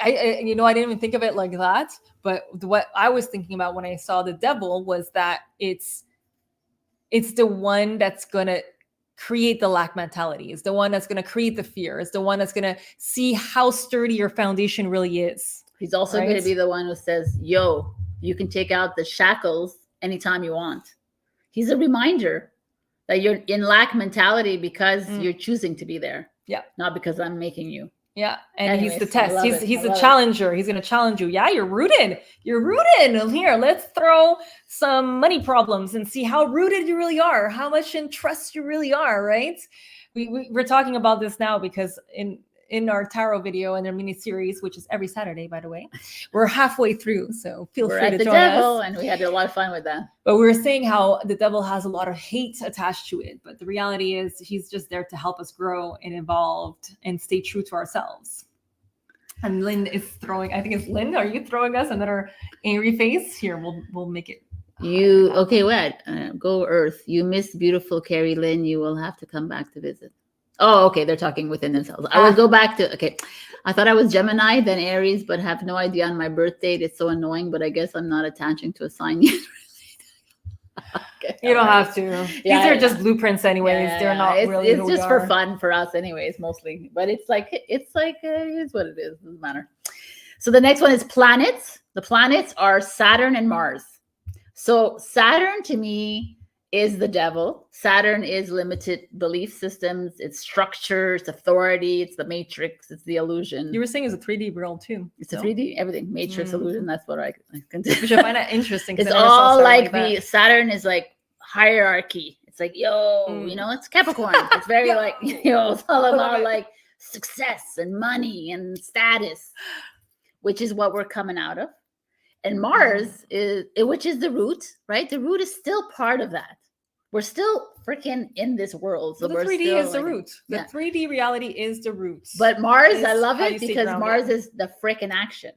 I didn't even think of it like that. But what I was thinking about when I saw the devil was that it's the one that's going to create the lack mentality. It's the one that's going to create the fear. It's the one that's going to see how sturdy your foundation really is. He's also going to be the one who says, yo, you can take out the shackles anytime you want. He's a reminder that you're in lack mentality because you're choosing to be there. Yeah. Not because I'm making you. Yeah. And Anyways, he's the test. He's a it. challenger. He's going to challenge you. Yeah, you're rooted. You're rooted. Here, let's throw some money problems and see how rooted you really are, how much in trust you really are, right? We're talking about this now because in our tarot video and their mini series, which is every Saturday, by the way, we're halfway through. So feel free to join us. And we had a lot of fun with that. But we were saying how the devil has a lot of hate attached to it. But the reality is he's just there to help us grow and evolve and stay true to ourselves. And Lynn is throwing, I think it's Lynn. Are you throwing us another angry face? Here, we'll make it. Go Earth. You miss beautiful Carrie Lynn. You will have to come back to visit. Oh, okay. They're talking within themselves. I will go back to, okay. I thought I was Gemini, then Aries, but have no idea on my birth date. It's so annoying, but I guess I'm not attaching to a sign yet. Okay, you don't have to. These are just blueprints anyways. They're not really It's just for fun for us anyways, mostly. But it's like it is what it is. Doesn't matter. So the next one is planets. The planets are Saturn and Mars. So Saturn to me is the devil. Saturn is limited belief systems. It's structure. It's authority. It's the matrix. It's the illusion. You were saying it's a 3D world too. It's a 3D, everything. Matrix, illusion. That's what I can do. Which I find that interesting. It's all like the Saturn is like hierarchy. It's like, it's Capricorn. It's very like, it's all about like success and money and status, which is what we're coming out of. And Mars which is the root, right? The root is still part of that. We're still freaking in this world. So the 3D is the root. The 3D reality is the root. But Mars, I love it because Mars is the freaking action.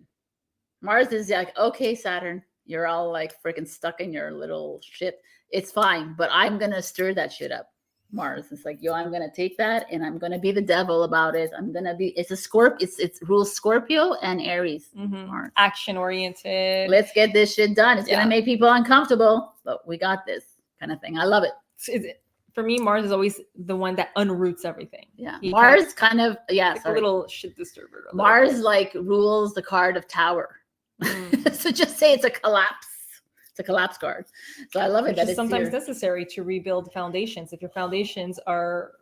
Mars is like, okay, Saturn, you're all like freaking stuck in your little shit. It's fine, but I'm going to stir that shit up. Mars. It's like, I'm going to take that and I'm going to be the devil about it. It's a Scorpio. It rules Scorpio and Aries. Mars. Action oriented. Let's get this shit done. It's going to make people uncomfortable, but we got this kind of thing. I love it. For me, Mars is always the one that unroots everything. Yeah. Mars kind of like a little shit disturber. Mars like rules the card of Tower. So just say it's a collapse. It's a collapse card. So I love it. That it's sometimes necessary to rebuild foundations. If your foundations are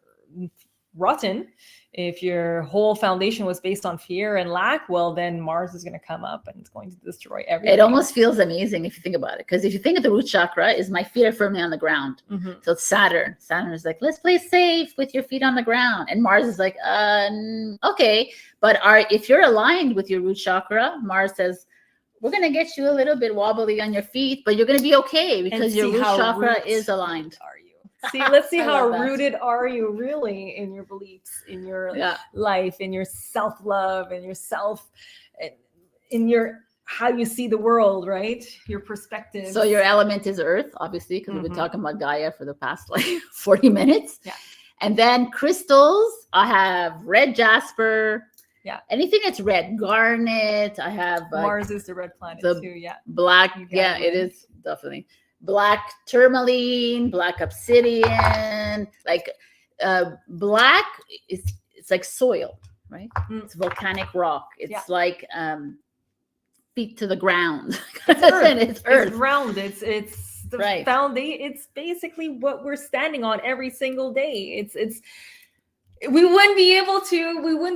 rotten, if your whole foundation was based on fear and lack, well, then Mars is going to come up and it's going to destroy everything. It almost feels amazing if you think about it. Because if you think of the root chakra, is my feet are firmly on the ground. So it's Saturn. Saturn is like, let's play safe with your feet on the ground. And Mars is like, okay. But if you're aligned with your root chakra, Mars says, we're going to get you a little bit wobbly on your feet, but you're going to be okay because your root chakra is aligned. Are you? Let's see how rooted are you really in your beliefs, in your life, in your self-love, in yourself, in your how you see the world, right? Your perspective. So your element is Earth, obviously, because we've been talking about Gaia for the past 40 minutes. Yeah. And then crystals, I have red jasper. Yeah. Anything that's red, garnet. I have Mars is the red planet too. Yeah. Black. Yeah, it is definitely black tourmaline, black obsidian. Like black it's like soil, right? It's volcanic rock. It's like feet to the ground. It's earth. It's earth. It's ground. It's the foundation. It's basically what we're standing on every single day. It's. We wouldn't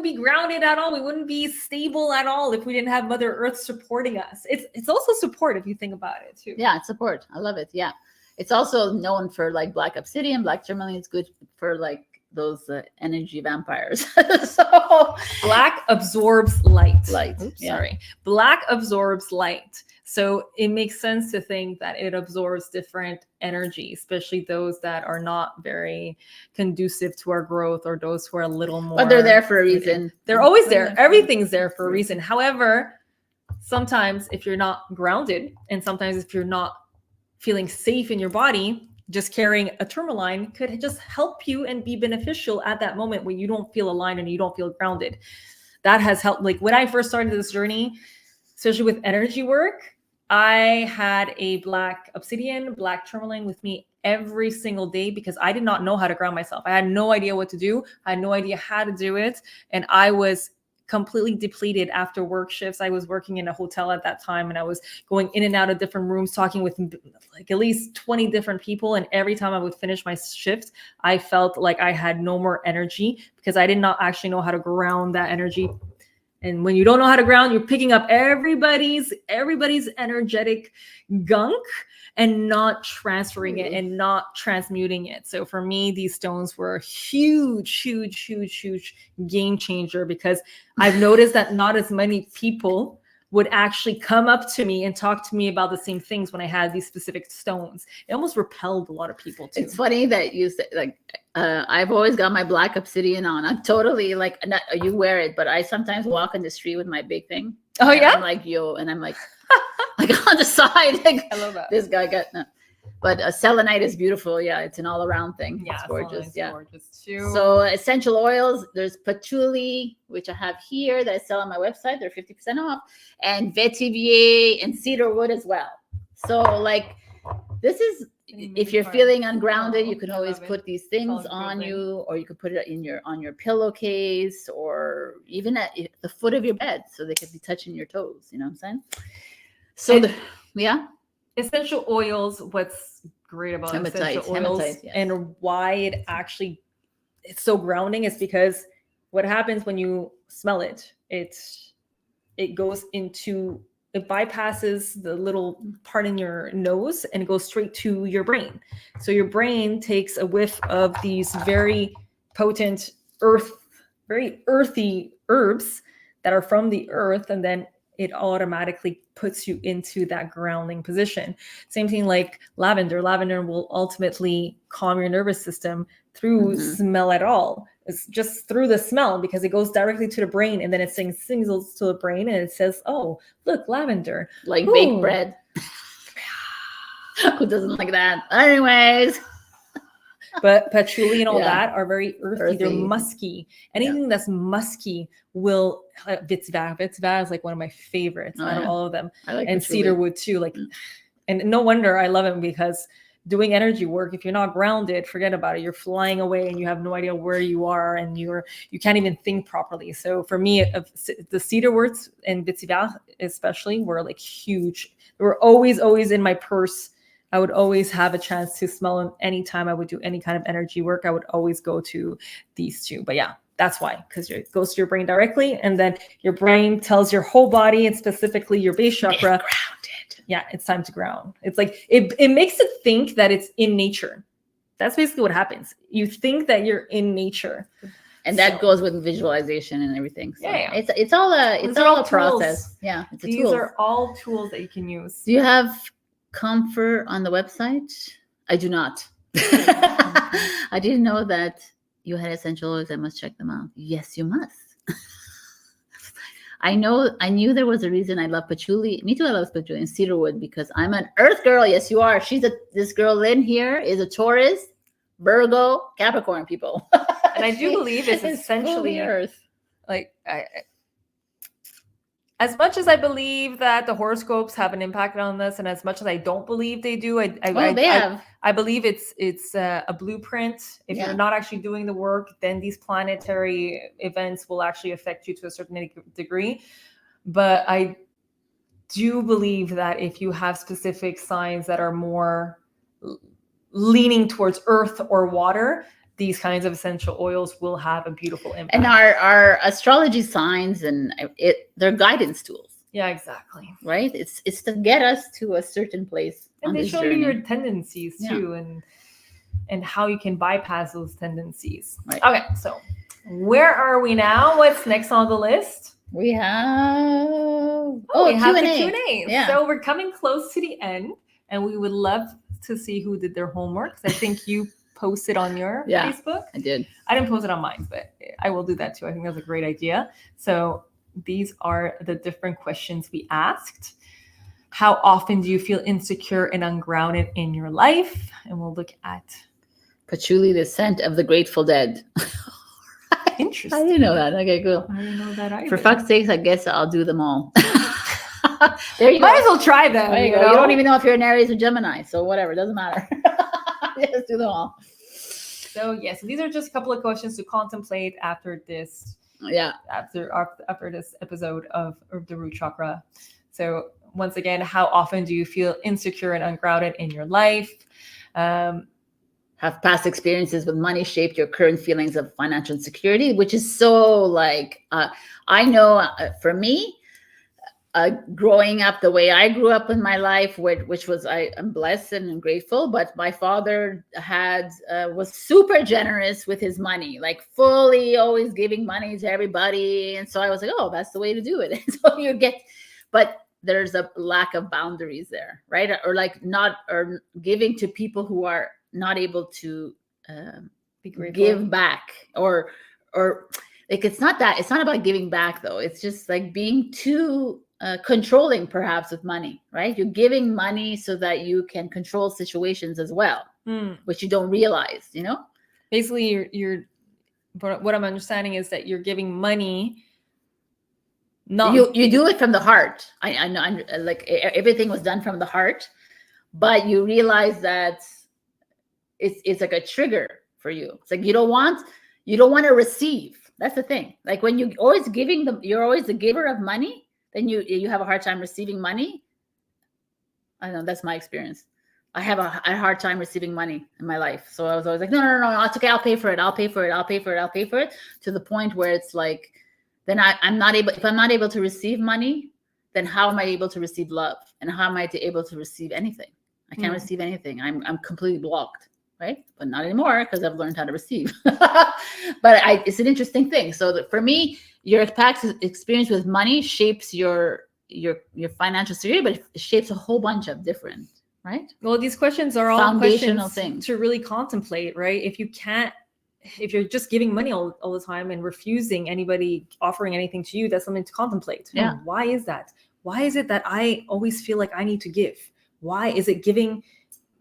be grounded at all. We wouldn't be stable at all if we didn't have Mother Earth supporting us. It's also support if you think about it too. Yeah, it's support. I love it. Yeah. It's also known for like black obsidian, black tourmaline. It's good for like those energy vampires. So black absorbs light. Sorry. Black absorbs light. So it makes sense to think that it absorbs different energy, especially those that are not very conducive to our growth or those who are a little more. But they're there for a reason. They're always there. Everything's there for a reason. However, sometimes if you're not grounded and sometimes if you're not feeling safe in your body, just carrying a tourmaline could just help you and be beneficial at that moment when you don't feel aligned and you don't feel grounded. That has helped. Like when I first started this journey, especially with energy work, I had a black obsidian, black tourmaline with me every single day because I did not know how to ground myself. I had no idea what to do. I had no idea how to do it. And I was completely depleted after work shifts. I was working in a hotel at that time and I was going in and out of different rooms, talking with like at least 20 different people. And every time I would finish my shift, I felt like I had no more energy because I did not actually know how to ground that energy. And when you don't know how to ground, you're picking up everybody's energetic gunk and not transferring it and not transmuting it. So for me, these stones were a huge game changer because I've noticed that not as many people would actually come up to me and talk to me about the same things when I had these specific stones. It almost repelled a lot of people too. It's funny that you said, like, I've always got my black obsidian on. I'm totally like, not you wear it, but I sometimes walk in the street with my big thing. Oh yeah? I'm like, yo, and I'm like, like on the side. Like, I love that. This guy got, no. But selenite is beautiful. Yeah, it's an all-around thing. Yeah, it's gorgeous. Yeah, gorgeous too. So essential oils, there's patchouli, which I have here that I sell on my website. They're 50% off, and vetiver and cedarwood as well. So like, this is, if you're feeling ungrounded, you can always put these things on you, or you could put it in on your pillowcase, or even at the foot of your bed, so they could be touching your toes. You know what I'm saying? So essential oils, what's great about essential oils and why it's so grounding is because what happens when you smell it, it goes into, it bypasses the little part in your nose and it goes straight to your brain. So your brain takes a whiff of these very potent very earthy herbs that are from the earth, and then it automatically puts you into that grounding position. Same thing like lavender. Lavender will ultimately calm your nervous system through smell at all. It's just through the smell because it goes directly to the brain and then it signals to the brain and it says, oh, look, lavender. Like baked bread. Who doesn't like that? Anyways. But patchouli and all that are very earthy. They're musky. Anything that's musky will, vetiver is like one of my favorites out of all of them. I like and patchouli. Cedarwood too. Like, and no wonder I love it because doing energy work, if you're not grounded, forget about it. You're flying away and you have no idea where you are and you can't even think properly. So for me, the cedarwoods and vetiver especially were like huge. They were always in my purse. I would always have a chance to smell them anytime I would do any kind of energy work. I would always go to these two. But yeah, that's why, because it goes to your brain directly. And then your brain tells your whole body and specifically your base chakra. Grounded. Yeah, it's time to ground. It's like, it makes it think that it's in nature. That's basically what happens. You think that you're in nature. And that goes with visualization and everything. So it's all a process. Yeah, it's a tool. These are all tools that you can use. Do you have comfort on the website? I do not. I didn't know that you had essential oils. I must check them out. Yes, you must. I knew there was a reason I love patchouli. Me too, I love patchouli and cedarwood because I'm an earth girl. Yes, you are. This girl Lynn here is a Taurus, Virgo, Capricorn people. And I do believe it's essentially earth. Like as much as I believe that the horoscopes have an impact on this, and as much as I don't believe they do, I believe it's a blueprint. If you're not actually doing the work, then these planetary events will actually affect you to a certain degree. But I do believe that if you have specific signs that are more leaning towards earth or water, these kinds of essential oils will have a beautiful impact. And our astrology signs and they're guidance tools. Yeah, exactly. right? It's to get us to a certain place And on they this show journey. you your tendencies Yeah. too, and how you can bypass those tendencies. Right. Okay, so where are we now? What's next on the list? We have We have the Q&A. Q&A. Yeah. So we're coming close to the end, and we would love to see who did their homework. 'Cause I think you posted on your Yeah. Facebook. I did. I didn't post it on mine, but I will do that too. I think that's a great idea. So these are the different questions we asked. How often do you feel insecure and ungrounded in your life? And we'll look at Patchouli, the scent of the Grateful Dead. interesting. I didn't know that. Okay, cool. I didn't know that either. For fuck's sakes, I guess I'll do them all. There you Might go. as well try them. There you go. You don't even know if you're an Aries or Gemini, so whatever, doesn't matter. Just do them all. So yes, these are just a couple of questions to contemplate after this. Yeah. After this episode of the root chakra. So once again, how often do you feel insecure and ungrounded in your life? Have past experiences with money shaped your current feelings of financial insecurity, which is so like, I know for me, growing up the way I grew up in my life, which was I'm blessed and grateful, but my father was super generous with his money, like fully always giving money to everybody. And so I was like, oh, that's the way to do it. So but there's a lack of boundaries there, right? Or giving to people who are not able to give back or like, it's not about giving back though. It's just like being too controlling perhaps with money, right? You're giving money so that you can control situations as well, which you don't realize, Basically, but what I'm understanding is that you're giving money. You do it from the heart. I know, like everything was done from the heart, but you realize that it's like a trigger for you. It's like you don't want to receive. That's the thing. Like when you're always the giver of money, then you have a hard time receiving money. I know that's my experience. I have a hard time receiving money in my life. So I was always like, no, it's okay. I'll pay for it. To the point where it's like, then I'm not able. If I'm not able to receive money, then how am I able to receive love? And how am I able to receive anything? I can't receive anything. I'm completely blocked, right? But not anymore because I've learned how to receive. But it's an interesting thing. So for me, your past experience with money shapes your financial security, but it shapes a whole bunch of different, right? Well, these questions are all foundational things to really contemplate, right? If you're just giving money all the time and refusing anybody offering anything to you, that's something to contemplate. Yeah. Why is that? Why is it that I always feel like I need to give? Why is it giving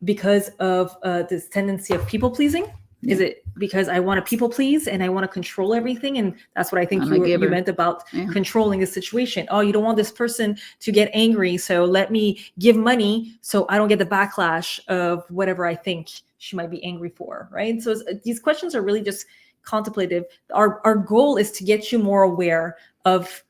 because of this tendency of people pleasing? Yeah. Is it because I want to people please and I want to control everything? And that's what I think you meant about controlling the situation. Oh, you don't want this person to get angry, so let me give money so I don't get the backlash of whatever I think she might be angry for, right? So these questions are really just contemplative. Our goal is to get you more aware of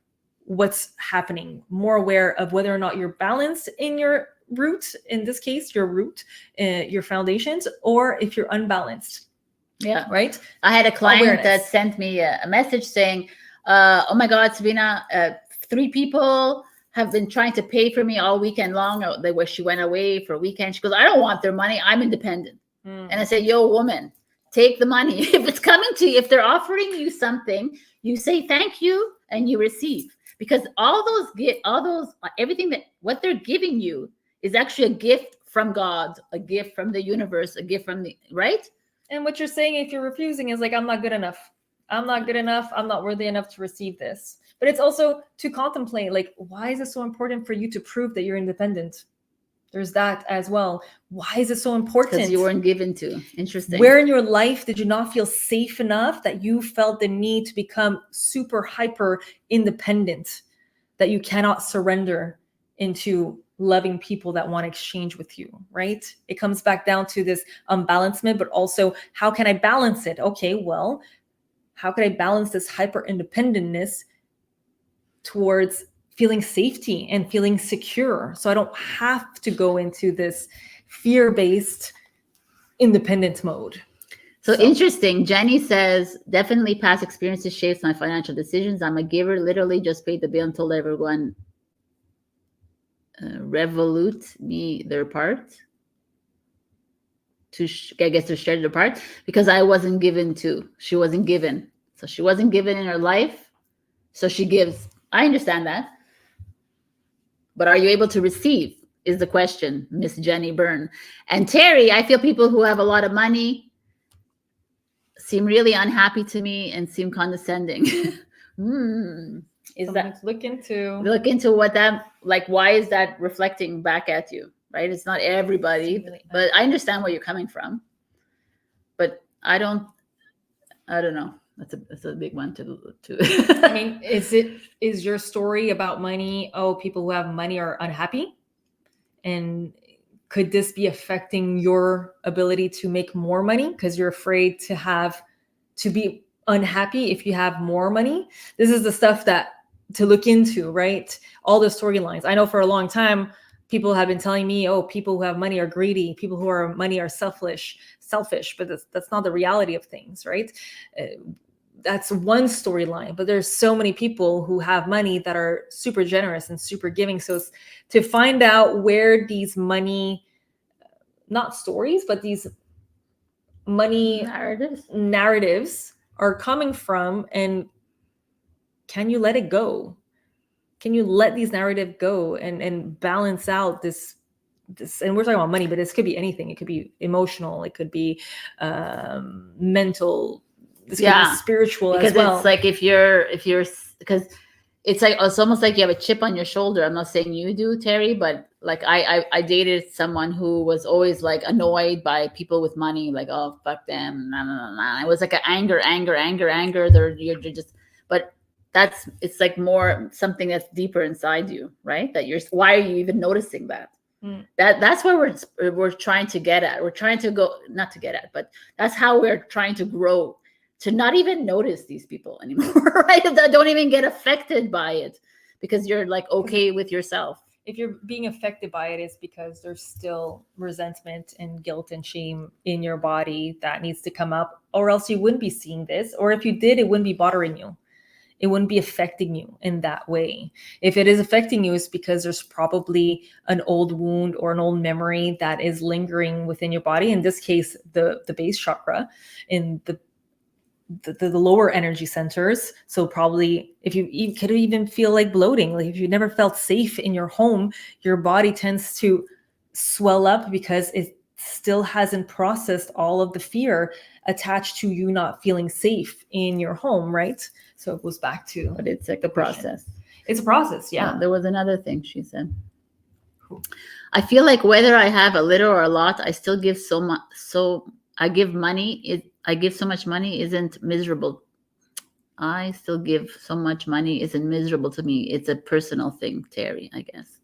what's happening, more aware of whether or not you're balanced in your root, in this case, your root, your foundations, or if you're unbalanced. Yeah. Right. I had a client that sent me a message saying, oh my God, Sabina, 3 people have been trying to pay for me all weekend long. She went away for a weekend. She goes, I don't want their money. I'm independent. And I said, yo, woman, take the money. If it's coming to you, if they're offering you something, you say thank you and you receive. Because everything what they're giving you is actually a gift from God, a gift from the universe, a gift from right? And what you're saying, if you're refusing, is like, I'm not good enough. I'm not good enough. I'm not worthy enough to receive this. But it's also to contemplate, like, why is it so important for you to prove that you're independent? There's that as well. Why is it so important? Because you weren't given to. Interesting. Where in your life did you not feel safe enough that you felt the need to become super hyper independent, that you cannot surrender into loving people that want to exchange with you, right? It comes back down to this unbalancement, but also how can I balance it? Okay, well, how can I balance this hyper independentness towards feeling safety and feeling secure? So I don't have to go into this fear-based independent mode. So interesting. Jenny says, definitely past experiences shapes my financial decisions. I'm a giver, literally just paid the bill and told everyone revolute me their part, to I guess to share their part, because I wasn't given to. She wasn't given. So she wasn't given in her life. So she gives. I understand that. But are you able to receive is the question, Miss Jenny Byrne. And Terry, I feel people who have a lot of money seem really unhappy to me and seem condescending. Is that look into what that, like, why is that reflecting back at you, right? It's not everybody, really, but I understand where you're coming from. But I don't know. That's a big one to I mean, is your story about money? Oh, people who have money are unhappy, and could this be affecting your ability to make more money because you're afraid to be unhappy if you have more money? This is the stuff that to look into, right? All the storylines. I know for a long time, people have been telling me, oh, people who have money are greedy. People who are money are selfish, but that's not the reality of things, right? That's one storyline, but there's so many people who have money that are super generous and super giving. So it's to find out where these money, not stories, but these money narratives are coming from, and can you let it go? Can you let these narratives go and balance out this, and we're talking about money, but this could be anything. It could be emotional. It could be mental. This could be spiritual because as well. It's like if you're because it's almost like you have a chip on your shoulder. I'm not saying you do, Terry, but like I dated someone who was always like annoyed by people with money, like, oh, fuck them. Nah. It was like an anger. You're just, but it's like more something that's deeper inside you, right? Why are you even noticing that? That's where we're trying to get at. We're trying to go, not to get at, but that's how we're trying to grow, to not even notice these people anymore, right? That don't even get affected by it because you're like okay with yourself. If you're being affected by it, it's because there's still resentment and guilt and shame in your body that needs to come up, or else you wouldn't be seeing this. Or if you did, it wouldn't be bothering you. It wouldn't be affecting you in that way. If it is affecting you, it's because there's probably an old wound or an old memory that is lingering within your body. In this case, the base chakra in the lower energy centers. So probably if you could even feel like bloating, like if you never felt safe in your home, your body tends to swell up because it still hasn't processed all of the fear attached to you not feeling safe in your home, right? So it goes back to, but it's like a process. It's a process. Yeah. There was another thing she said. Cool. I feel like whether I have a little or a lot, I still give so much. So I give so much money isn't miserable. I still give so much money isn't miserable to me. It's a personal thing, Terry, I guess.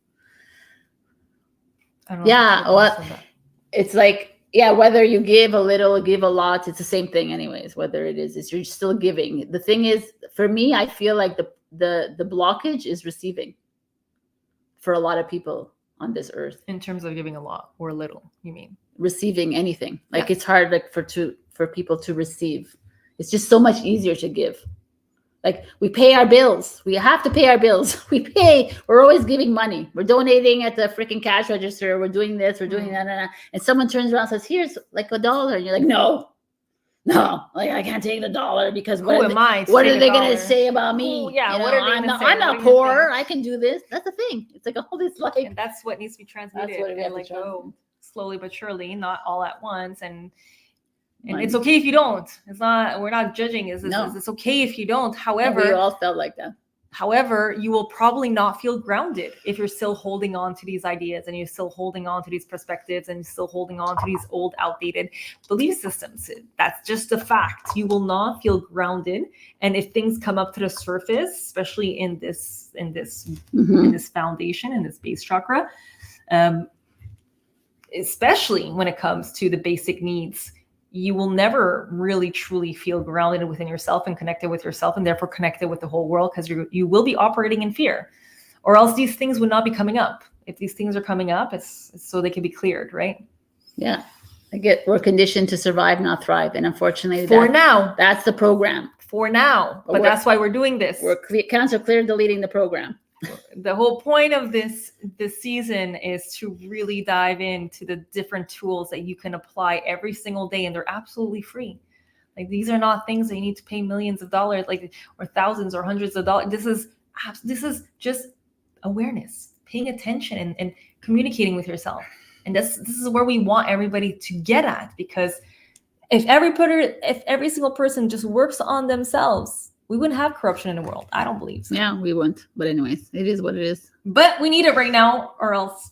I don't know. Yeah. Well, it's like, yeah, whether you give a little or give a lot, it's the same thing anyways. Whether you're still giving. The thing is, for me, I feel like the blockage is receiving for a lot of people on this earth. In terms of giving a lot or a little, you mean? Receiving anything. Like it's hard like for people to receive. It's just so much easier to give. Like we pay our bills. We have to pay our bills. We're always giving money. We're donating at the freaking cash register. We're doing this, we're doing that. And someone turns around and says, here's like $1. And you're like, no, like I can't take the $1 because what are they going to say about me? Yeah, what are they I'm not poor. I can do this. That's the thing. It's like all this like. And that's what needs to be transmuted. That's what we have to go slowly but surely, not all at once. And it's okay if you don't. We're not judging. It's okay if you don't. However, we all felt like that. However, you will probably not feel grounded if you're still holding on to these ideas and you're still holding on to these perspectives and you're still holding on to these old, outdated belief systems. That's just a fact. You will not feel grounded. And if things come up to the surface, especially in this foundation, in this base chakra, especially when it comes to the basic needs, you will never really truly feel grounded within yourself and connected with yourself, and therefore connected with the whole world, because you will be operating in fear, or else these things would not be coming up. If these things are coming up, it's so they can be cleared, right? Yeah, we're conditioned to survive, not thrive, and unfortunately, now, that's the program. For now, but that's why we're doing this. We're clear, deleting the program. The whole point of this season is to really dive into the different tools that you can apply every single day, and they're absolutely free. Like, these are not things that you need to pay millions of dollars, like, or thousands or hundreds of dollars. This is just awareness, paying attention, and communicating with yourself. And this is where we want everybody to get at, because if every single person just works on themselves, we wouldn't have corruption in the world. I don't believe so. Yeah, we wouldn't. But anyways, it is what it is. But we need it right now, or else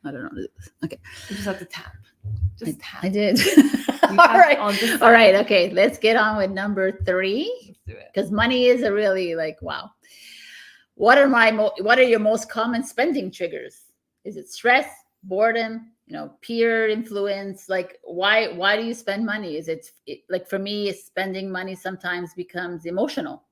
I don't know. Okay. you just have to tap. Just tap. I did. All right. Okay. Let's get on with number 3. Let's do it. Because money is a really wow. What are your most common spending triggers? Is it stress, boredom, peer influence? Like, why do you spend money? Is it like, for me, spending money sometimes becomes emotional,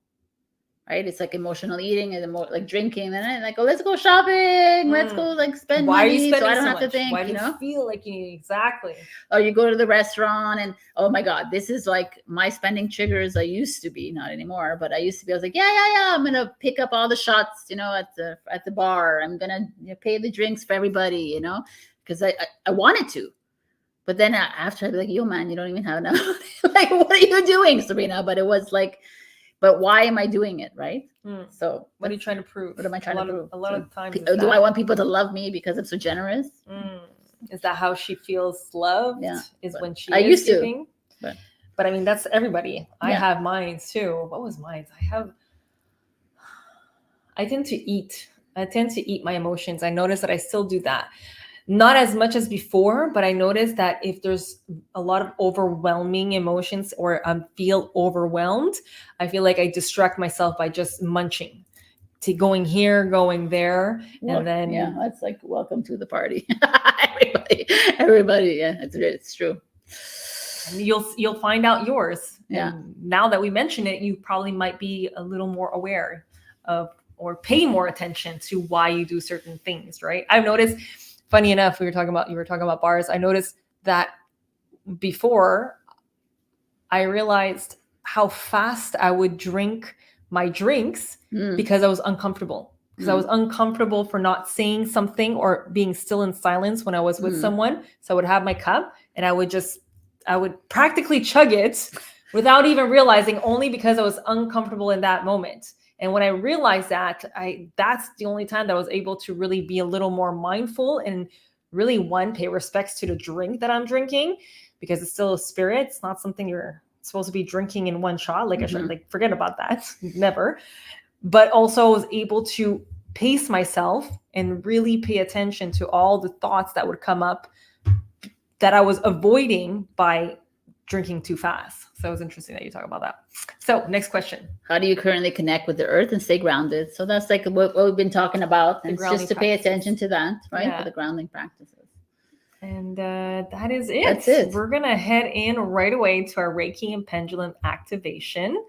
right? It's like emotional eating and like drinking, and I'm like, oh, let's go shopping. Let's go spend Why money, are you spending so I don't so have to much? think. Why do you feel like you need exactly? Or you go to the restaurant and, oh my God, this is like my spending triggers. I used to be, not anymore, but I used to be. I was like, yeah, I'm gonna pick up all the shots, at the bar. I'm gonna pay the drinks for everybody, because I wanted to. But then after, I'd be like, yo, man, you don't even have enough. Like, what are you doing, Sabrina? But it was like, but why am I doing it, right? So what are you trying to prove? What am I trying to prove? A lot of times. Do I want people to love me because I'm so generous? Is that how she feels loved? Yeah. Is when she I is used giving? to. But I mean, that's everybody. I Yeah. have mine too. What was mine? I tend to eat my emotions. I notice that I still do that. Not as much as before, but I notice that if there's a lot of overwhelming emotions, or I feel overwhelmed, I feel like I distract myself by just munching, to going here, going there, and then that's like, welcome to the party. Everybody, yeah, it's true. And you'll find out yours. Yeah. And now that we mention it, you probably might be a little more aware of, or pay more attention to why you do certain things, right? I've noticed. Funny enough, you were talking about bars. I noticed that before, I realized how fast I would drink my drinks because I was uncomfortable. Because I was uncomfortable for not saying something or being still in silence when I was with someone. So I would have my cup and I would practically chug it without even realizing, only because I was uncomfortable in that moment. And when I realized that, that's the only time that I was able to really be a little more mindful and really, pay respects to the drink that I'm drinking, because it's still a spirit. It's not something you're supposed to be drinking in one shot. Like, I should forget about that. Never. But also, I was able to pace myself and really pay attention to all the thoughts that would come up that I was avoiding by drinking too fast. So it was interesting that you talk about that. So next question. How do you currently connect with the earth and stay grounded? So that's like what we've been talking about. And it's just to pay attention to that, right? Yeah. For the grounding practices. And that is it. That's it. We're going to head in right away to our Reiki and pendulum activation.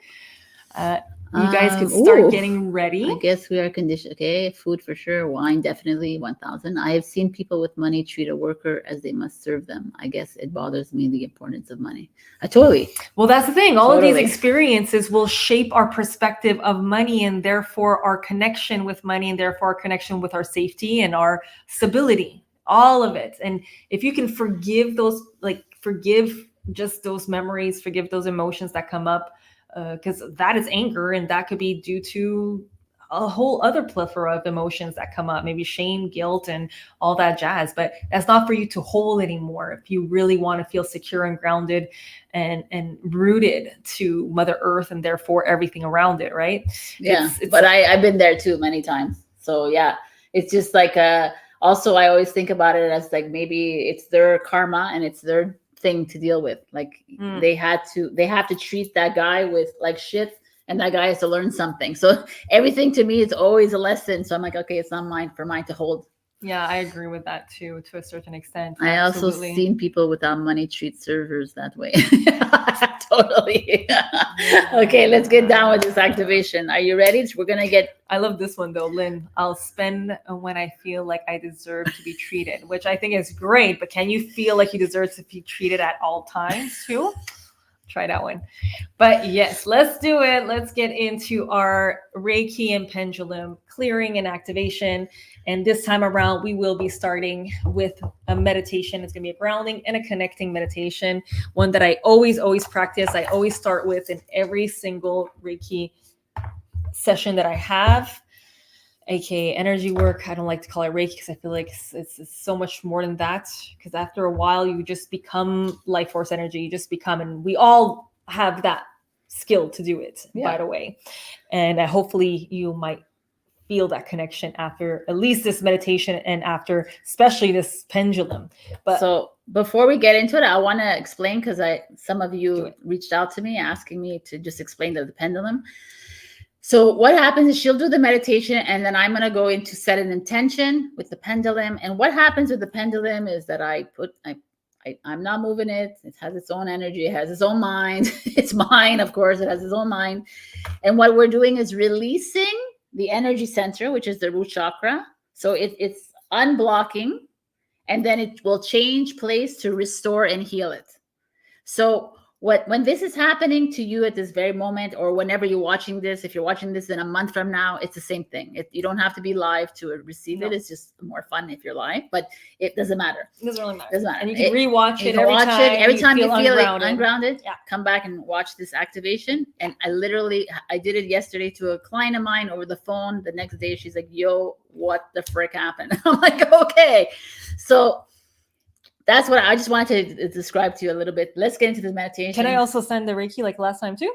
You guys can start getting ready. I guess we are conditioned. Okay, food for sure. Wine, definitely 1,000. I have seen people with money treat a worker as they must serve them. I guess it bothers me, the importance of money. Totally. Well, that's the thing. All of these experiences will shape our perspective of money, and therefore our connection with money, and therefore our connection with our safety and our stability. All of it. And if you can forgive just those memories, forgive those emotions that come up, because that is anger, and that could be due to a whole other plethora of emotions that come up, maybe shame, guilt, and all that jazz. But that's not for you to hold anymore. If you really want to feel secure and grounded and rooted to Mother Earth, and therefore everything around it, right? Yeah, but I've been there too many times. So yeah, it's just like also, I always think about it as like, maybe it's their karma and it's their thing to deal with. Like they have to treat that guy with like shit, and that guy has to learn something. So everything to me is always a lesson. So I'm like, okay, it's not mine to hold. Yeah, I agree with that too, to a certain extent. I also seen people without money treat servers that way. Totally. Okay, let's get down with this activation. Are you ready? We're gonna get. I love this one though, Lynn. I'll spend when I feel like I deserve to be treated, which I think is great. But can you feel like you deserve to be treated at all times too? try that one. But yes, let's do it. Let's get into our Reiki and pendulum clearing and activation. And this time around, we will be starting with a meditation. It's going to be a grounding and a connecting meditation, one that I always practice. I always start with in every single Reiki session that I have, aka energy work. I don't like to call it Reiki because I feel like it's so much more than that. Because after a while, you just become life force energy. You just become, and we all have that skill to do it, by the way. And hopefully you might feel that connection after at least this meditation and after especially this pendulum. But so before we get into it, I want to explain, because some of you reached out to me asking me to just explain the pendulum. So what happens is she'll do the meditation, and then I'm going to go into set an intention with the pendulum. And what happens with the pendulum is that I'm not moving it. It has its own energy. It has its own mind. It's mine, of course. It has its own mind. And what we're doing is releasing the energy center, which is the root chakra. So it's unblocking, and then it will change place to restore and heal it. So when this is happening to you at this very moment, or whenever you're watching this, if you're watching this in a month from now, it's the same thing. You don't have to be live to receive it. It's just more fun if you're live, but it doesn't matter. It doesn't really matter. Doesn't matter. And you can rewatch it every time you feel ungrounded. Ungrounded. Yeah. Come back and watch this activation. And I did it yesterday to a client of mine over the phone. The next day, she's like, "Yo, what the frick happened?" I'm like, "Okay." So that's what I just wanted to describe to you a little bit. Let's get into the meditation. Can I also send the Reiki like last time too?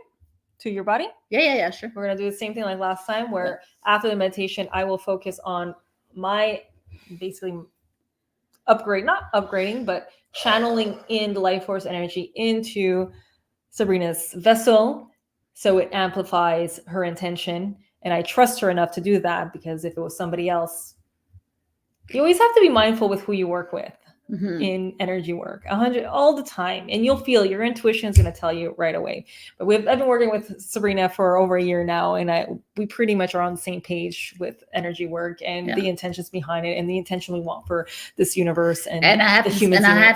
To your body? Yeah, sure. We're going to do the same thing like last time, where after the meditation, I will focus on my basically not upgrading, but channeling in the life force energy into Sabrina's vessel. So it amplifies her intention. And I trust her enough to do that, because if it was somebody else, you always have to be mindful with who you work with. Mm-hmm. In energy work, 100 all the time, and you'll feel your intuition is going to tell you right away. But I've been working with Sabrina for over a year now, and we pretty much are on the same page with energy work and the intentions behind it, and the intention we want for this universe and I have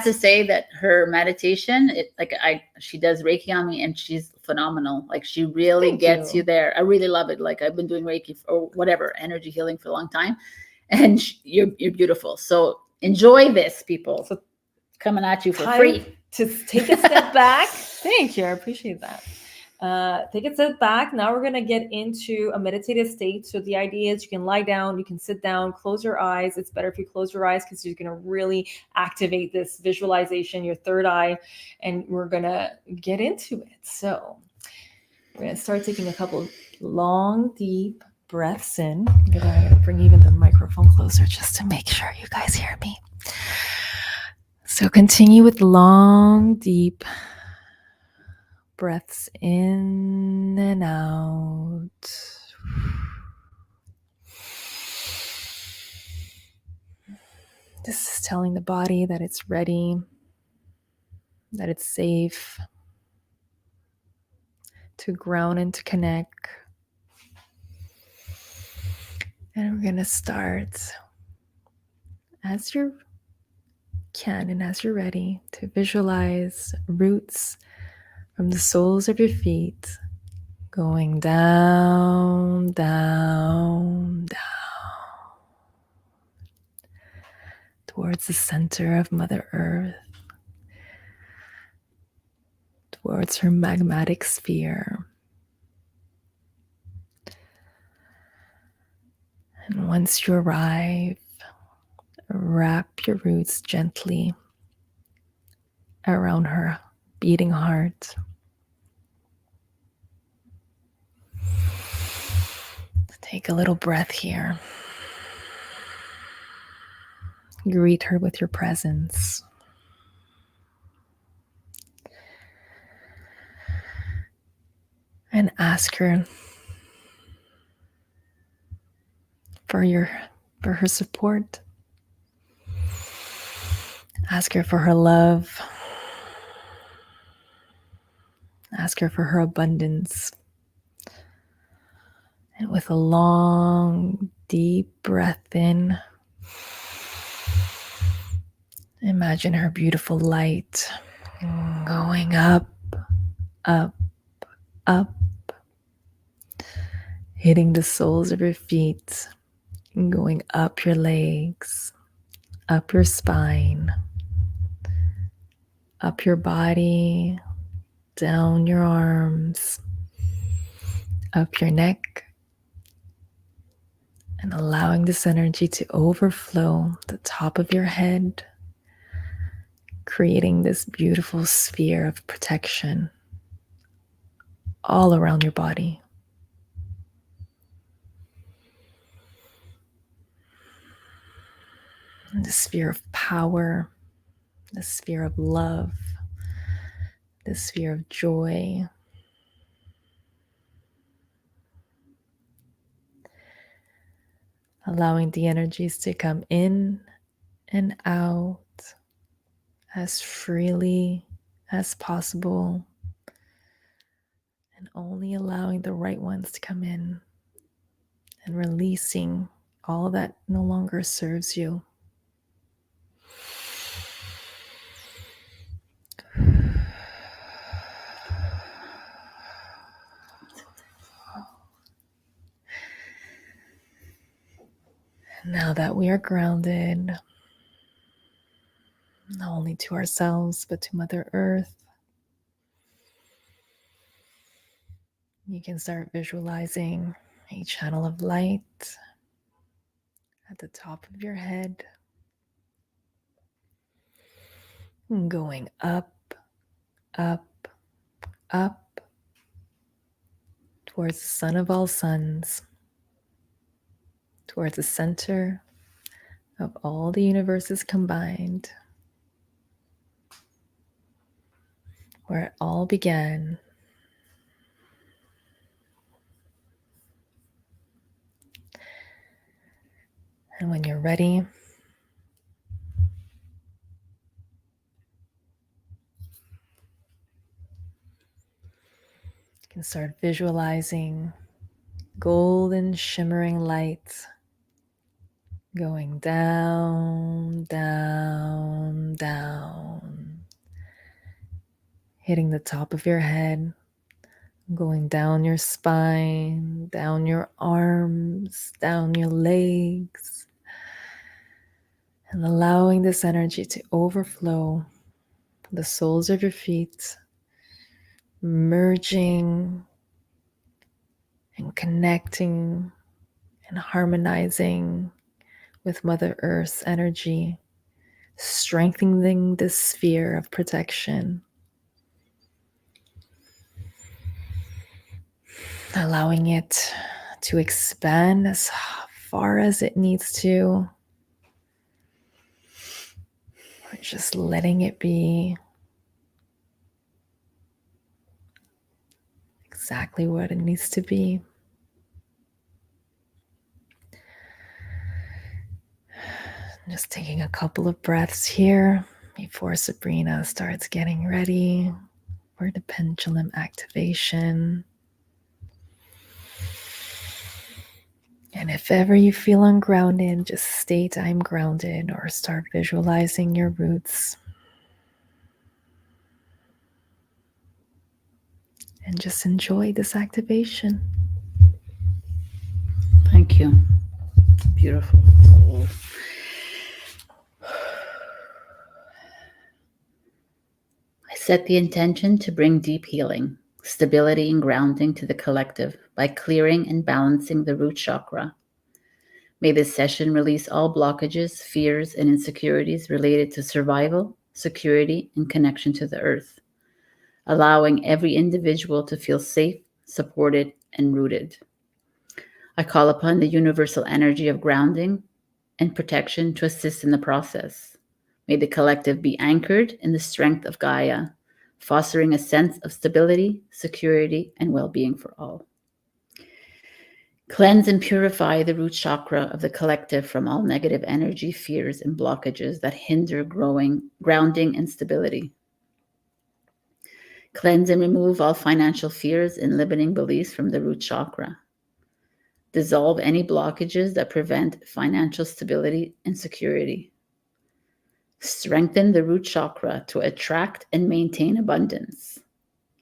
to say that her meditation, she does Reiki on me, and she's phenomenal. Like, she really gets you there. I really love it. Like, I've been doing Reiki or whatever energy healing for a long time, and you're beautiful. So enjoy this, people. So coming at you for free. To take a step back. Thank you. I appreciate that. Take a step back. Now we're going to get into a meditative state. So the idea is you can lie down, you can sit down, close your eyes. It's better if you close your eyes, because you're going to really activate this visualization, your third eye, and we're going to get into it. So we're going to start taking a couple long, deep breaths in. I'm going to bring even the microphone closer just to make sure you guys hear me. So continue with long, deep breaths in and out. This is telling the body that it's ready, that it's safe to ground and to connect. And we're going to start, as you can and as you're ready, to visualize roots from the soles of your feet going down, down, down towards the center of Mother Earth, towards her magmatic sphere. And once you arrive, wrap your roots gently around her beating heart. Take a little breath here. Greet her with your presence. And ask her for her support. Ask her for her love. Ask her for her abundance. And with a long, deep breath in, imagine her beautiful light going up up, up, hitting the soles of your feet, and going up your legs, up your spine, up your body, down your arms, up your neck, and allowing this energy to overflow the top of your head, creating this beautiful sphere of protection all around your body. And the sphere of power, the sphere of love, the sphere of joy. Allowing the energies to come in and out as freely as possible, and only allowing the right ones to come in and releasing all that no longer serves you. Now that we are grounded, not only to ourselves, but to Mother Earth, you can start visualizing a channel of light at the top of your head, going up, up, up, towards the sun of all suns, towards the center of all the universes combined, where it all began. And when you're ready, you can start visualizing golden shimmering light going down, down, down, hitting the top of your head, going down your spine, down your arms, down your legs, and allowing this energy to overflow the soles of your feet, merging and connecting and harmonizing with Mother Earth's energy, strengthening this sphere of protection, allowing it to expand as far as it needs to, or just letting it be exactly what it needs to be. Just taking a couple of breaths here before Sabrina starts getting ready for the pendulum activation. And if ever you feel ungrounded, just state I'm grounded or start visualizing your roots. And just enjoy this activation. Thank you. Beautiful. I set the intention to bring deep healing, stability, and grounding to the collective by clearing and balancing the root chakra. May this session release all blockages, fears, and insecurities related to survival, security, and connection to the earth, allowing every individual to feel safe, supported, and rooted. I call upon the universal energy of grounding and protection to assist in the process. May the collective be anchored in the strength of Gaia, fostering a sense of stability, security, and well-being for all. Cleanse and purify the root chakra of the collective from all negative energy, fears, and blockages that hinder grounding, and stability. Cleanse and remove all financial fears and limiting beliefs from the root chakra. Dissolve any blockages that prevent financial stability and security. Strengthen the root chakra to attract and maintain abundance.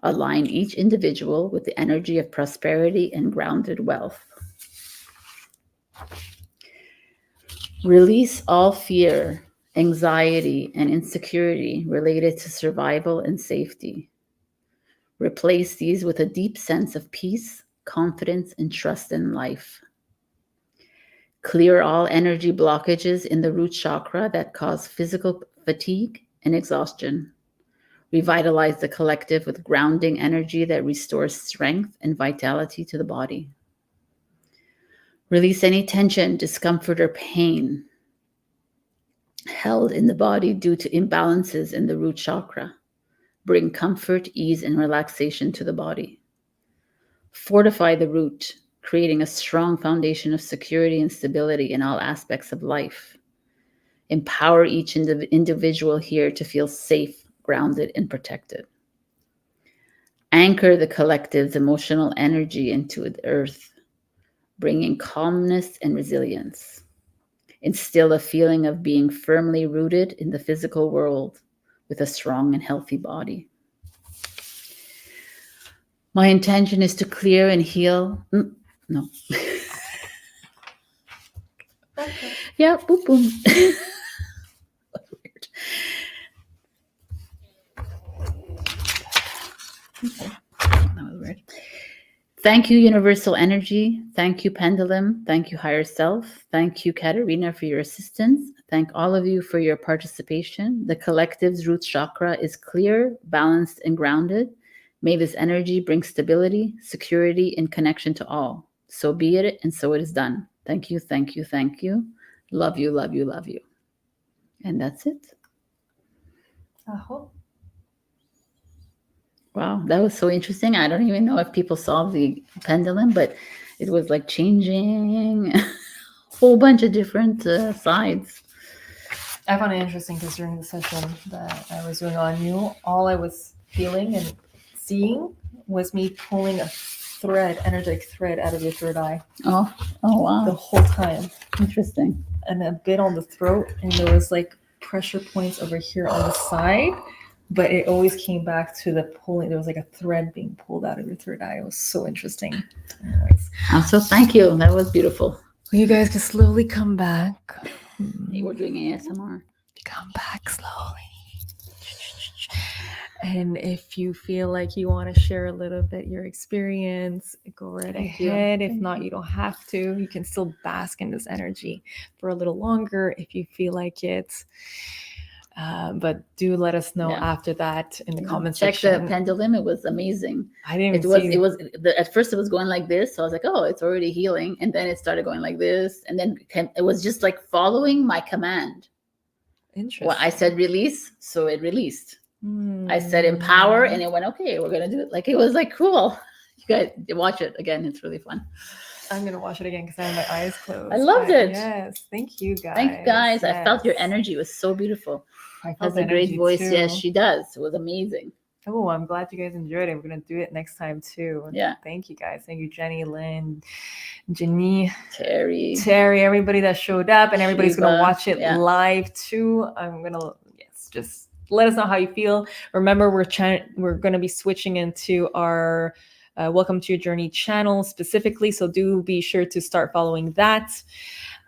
Align each individual with the energy of prosperity and grounded wealth. Release all fear, anxiety, and insecurity related to survival and safety. Replace these with a deep sense of peace, confidence, and trust in life. Clear all energy blockages in the root chakra that cause physical fatigue and exhaustion. Revitalize the collective with grounding energy that restores strength and vitality to the body. Release any tension, discomfort, or pain held in the body due to imbalances in the root chakra. Bring comfort, ease, and relaxation to the body. Fortify the root, creating a strong foundation of security and stability in all aspects of life. Empower each individual here to feel safe, grounded, and protected. Anchor the collective's emotional energy into the earth, bringing calmness and resilience. Instill a feeling of being firmly rooted in the physical world with a strong and healthy body. My intention is to clear and heal. No. Okay. Yeah, boom, boom. Weird. Okay. That was weird. Thank you, Universal Energy. Thank you, Pendulum. Thank you, Higher Self. Thank you, Katerina, for your assistance. Thank all of you for your participation. The collective's root chakra is clear, balanced, and grounded. May this energy bring stability, security, and connection to all. So be it, and so it is done. Thank you, thank you, thank you. Love you, love you, love you. And that's it. Wow, that was so interesting. I don't even know if people saw the pendulum, but it was like changing a whole bunch of different sides. I found it interesting because during the session that I was doing on you, all I was feeling and seeing was me pulling a thread, energetic thread out of your third eye. Oh wow. The whole time. Interesting. And a bit on the throat, and there was like pressure points over here on the side, but it always came back to the pulling. There was like a thread being pulled out of your third eye. It was so interesting. Anyways. So thank you. That was beautiful. Well, you guys can slowly come back. We're doing ASMR. Come back slowly. And if you feel like you want to share a little bit your experience, go right ahead. If not, you don't have to. You can still bask in this energy for a little longer if you feel like it. But do let us know after that in the comment section. Check the pendulum. It was amazing. I didn't At first it was going like this. So I was like, oh, it's already healing. And then it started going like this. And then it was just like following my command. Interesting. Well, I said release, so it released. I said empower, and it went, okay, we're going to do it. Like, it was like, cool. You guys watch it again. It's really fun. I'm going to watch it again because I have my eyes closed. I loved it. Yes. Thank you, guys. Thank you, guys. Yes. I felt your energy. It was so beautiful. I has a great voice. Too. Yes, she does. It was amazing. Oh, I'm glad you guys enjoyed it. We're going to do it next time, too. Yeah. Thank you, guys. Thank you, Jenny, Lynn, Jenny, Terry, everybody that showed up, and everybody's going to watch it live, too. I'm going to, just let us know how you feel. Remember, we're going to be switching into our Welcome to Your Journey channel specifically. So do be sure to start following that.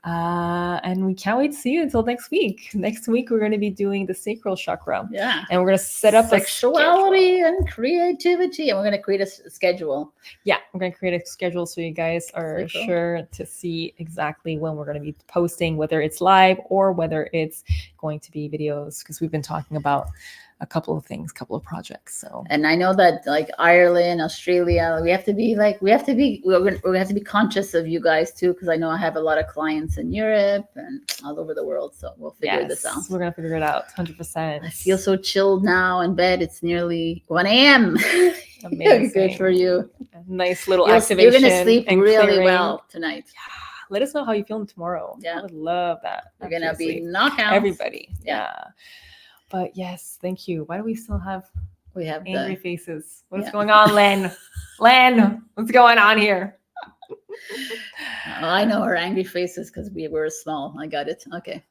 And we can't wait to see you until next week. Next week, we're going to be doing the sacral chakra. Yeah. And we're going to set up sexuality and creativity. And we're going to create a schedule. Yeah. We're going to create a schedule so you guys are sure to see exactly when we're going to be posting, whether it's live or whether it's going to be videos, because we've been talking about a couple of things, couple of projects. So, and I know that like Ireland, Australia, we have to be conscious of you guys too, because I know I have a lot of clients in Europe and all over the world. So we'll figure this out. We're gonna figure it out, 100%. I feel so chilled now in bed. It's nearly 1 a.m. Amazing. Good for you. A nice little activation. You're gonna sleep really well tonight. Yeah. Let us know how you feel tomorrow. Yeah, I would love that. We're gonna be knockouts. Everybody. Yeah. But yes, thank you. Why do we still have angry faces? What's going on, Len? Len, what's going on here? I know our angry faces because we were small. I got it. Okay.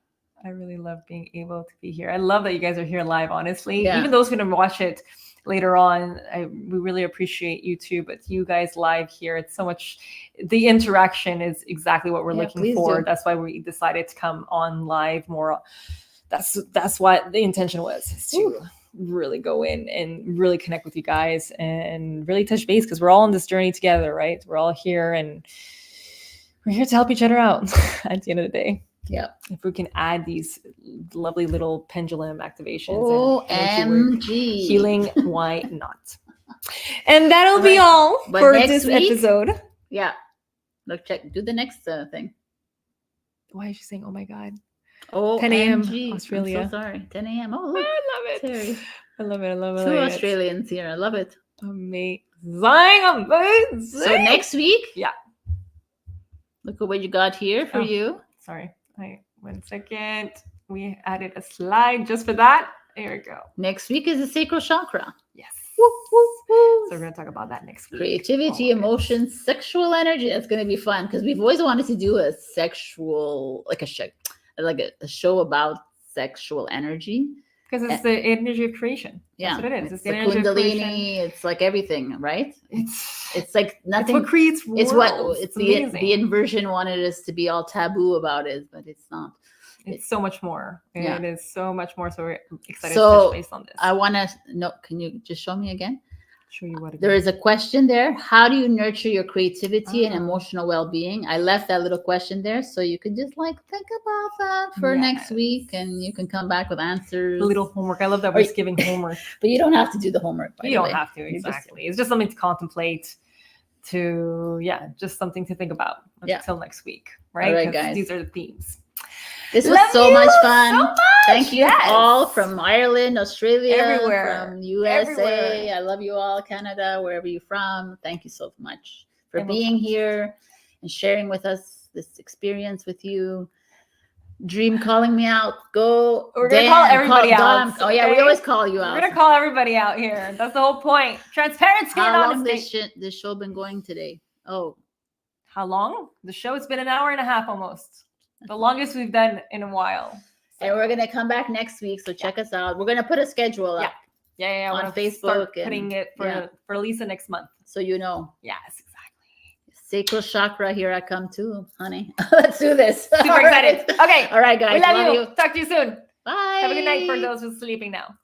I really love being able to be here. I love that you guys are here live, honestly. Even those who didn't watch it later on. We really appreciate you too, but you guys live here, it's so much, the interaction is exactly what we're looking for. Do. That's why we decided to come on live more. That's what the intention was, to really go in and really connect with you guys and really touch base, because we're all on this journey together, right? We're all here and we're here to help each other out at the end of the day. Yeah. If we can add these lovely little pendulum activations and healing, why not? And that'll be all for this episode. Yeah. Look, do the next thing. Why is she saying, oh my God? 10 a.m. Australia. I'm so sorry. 10 a.m. Oh, look. I love it. Terry. I love it. I love it. Two Australians here. I love it. Amazing. So next week. Yeah. Look at what you got here for you. Sorry. 1 second. We added a slide just for that. There we go. Next week is the sacral chakra. Yes. Woo, woo, woo. So we're going to talk about that next week. Creativity, emotions, sexual energy. That's going to be fun, because we've always wanted to do a sexual, like a show about sexual energy. Because it's the energy of creation. Yeah. That's what it is. It's the the energy of creation. Kundalini. It's like everything, right? It's like nothing. It's what creates worlds. It's the inversion wanted us to be all taboo about it, but it's not. It's so much more. Yeah. It is so much more. So we're excited to touch base on this. I want to know, can you just show me again? Show you what it There is. is a question there. How do you nurture your creativity and emotional well-being? I left that little question there, so you could just think about that for next week, and you can come back with answers. A little homework. I love that we're just giving homework. But you don't have to do the homework. You don't have to, exactly. It's just something to contemplate, just something to think about until next week, right? All right, guys. These are the themes. This was so much fun. So much. Thank you all from Ireland, Australia, everywhere, from USA. Everywhere. I love you all, Canada, wherever you're from. Thank you so much for being here and sharing with us this experience with you. Dream calling me out. Go. We're going to call everybody out. Oh, yeah, we always call you out. We're going to call everybody out here. That's the whole point. Transparency and honesty. How long this show been going today? Oh. How long? The show has been an hour and a half almost. The longest we've done in a while. So. And we're going to come back next week, so check us out. We're going to put a schedule up. Yeah. On Facebook. Putting it for Lisa next month. So you know. Yes, exactly. Sacral chakra, here I come too, honey. Let's do this. Super excited. Okay. All right, guys. We love you. Talk to you soon. Bye. Have a good night for those who's sleeping now.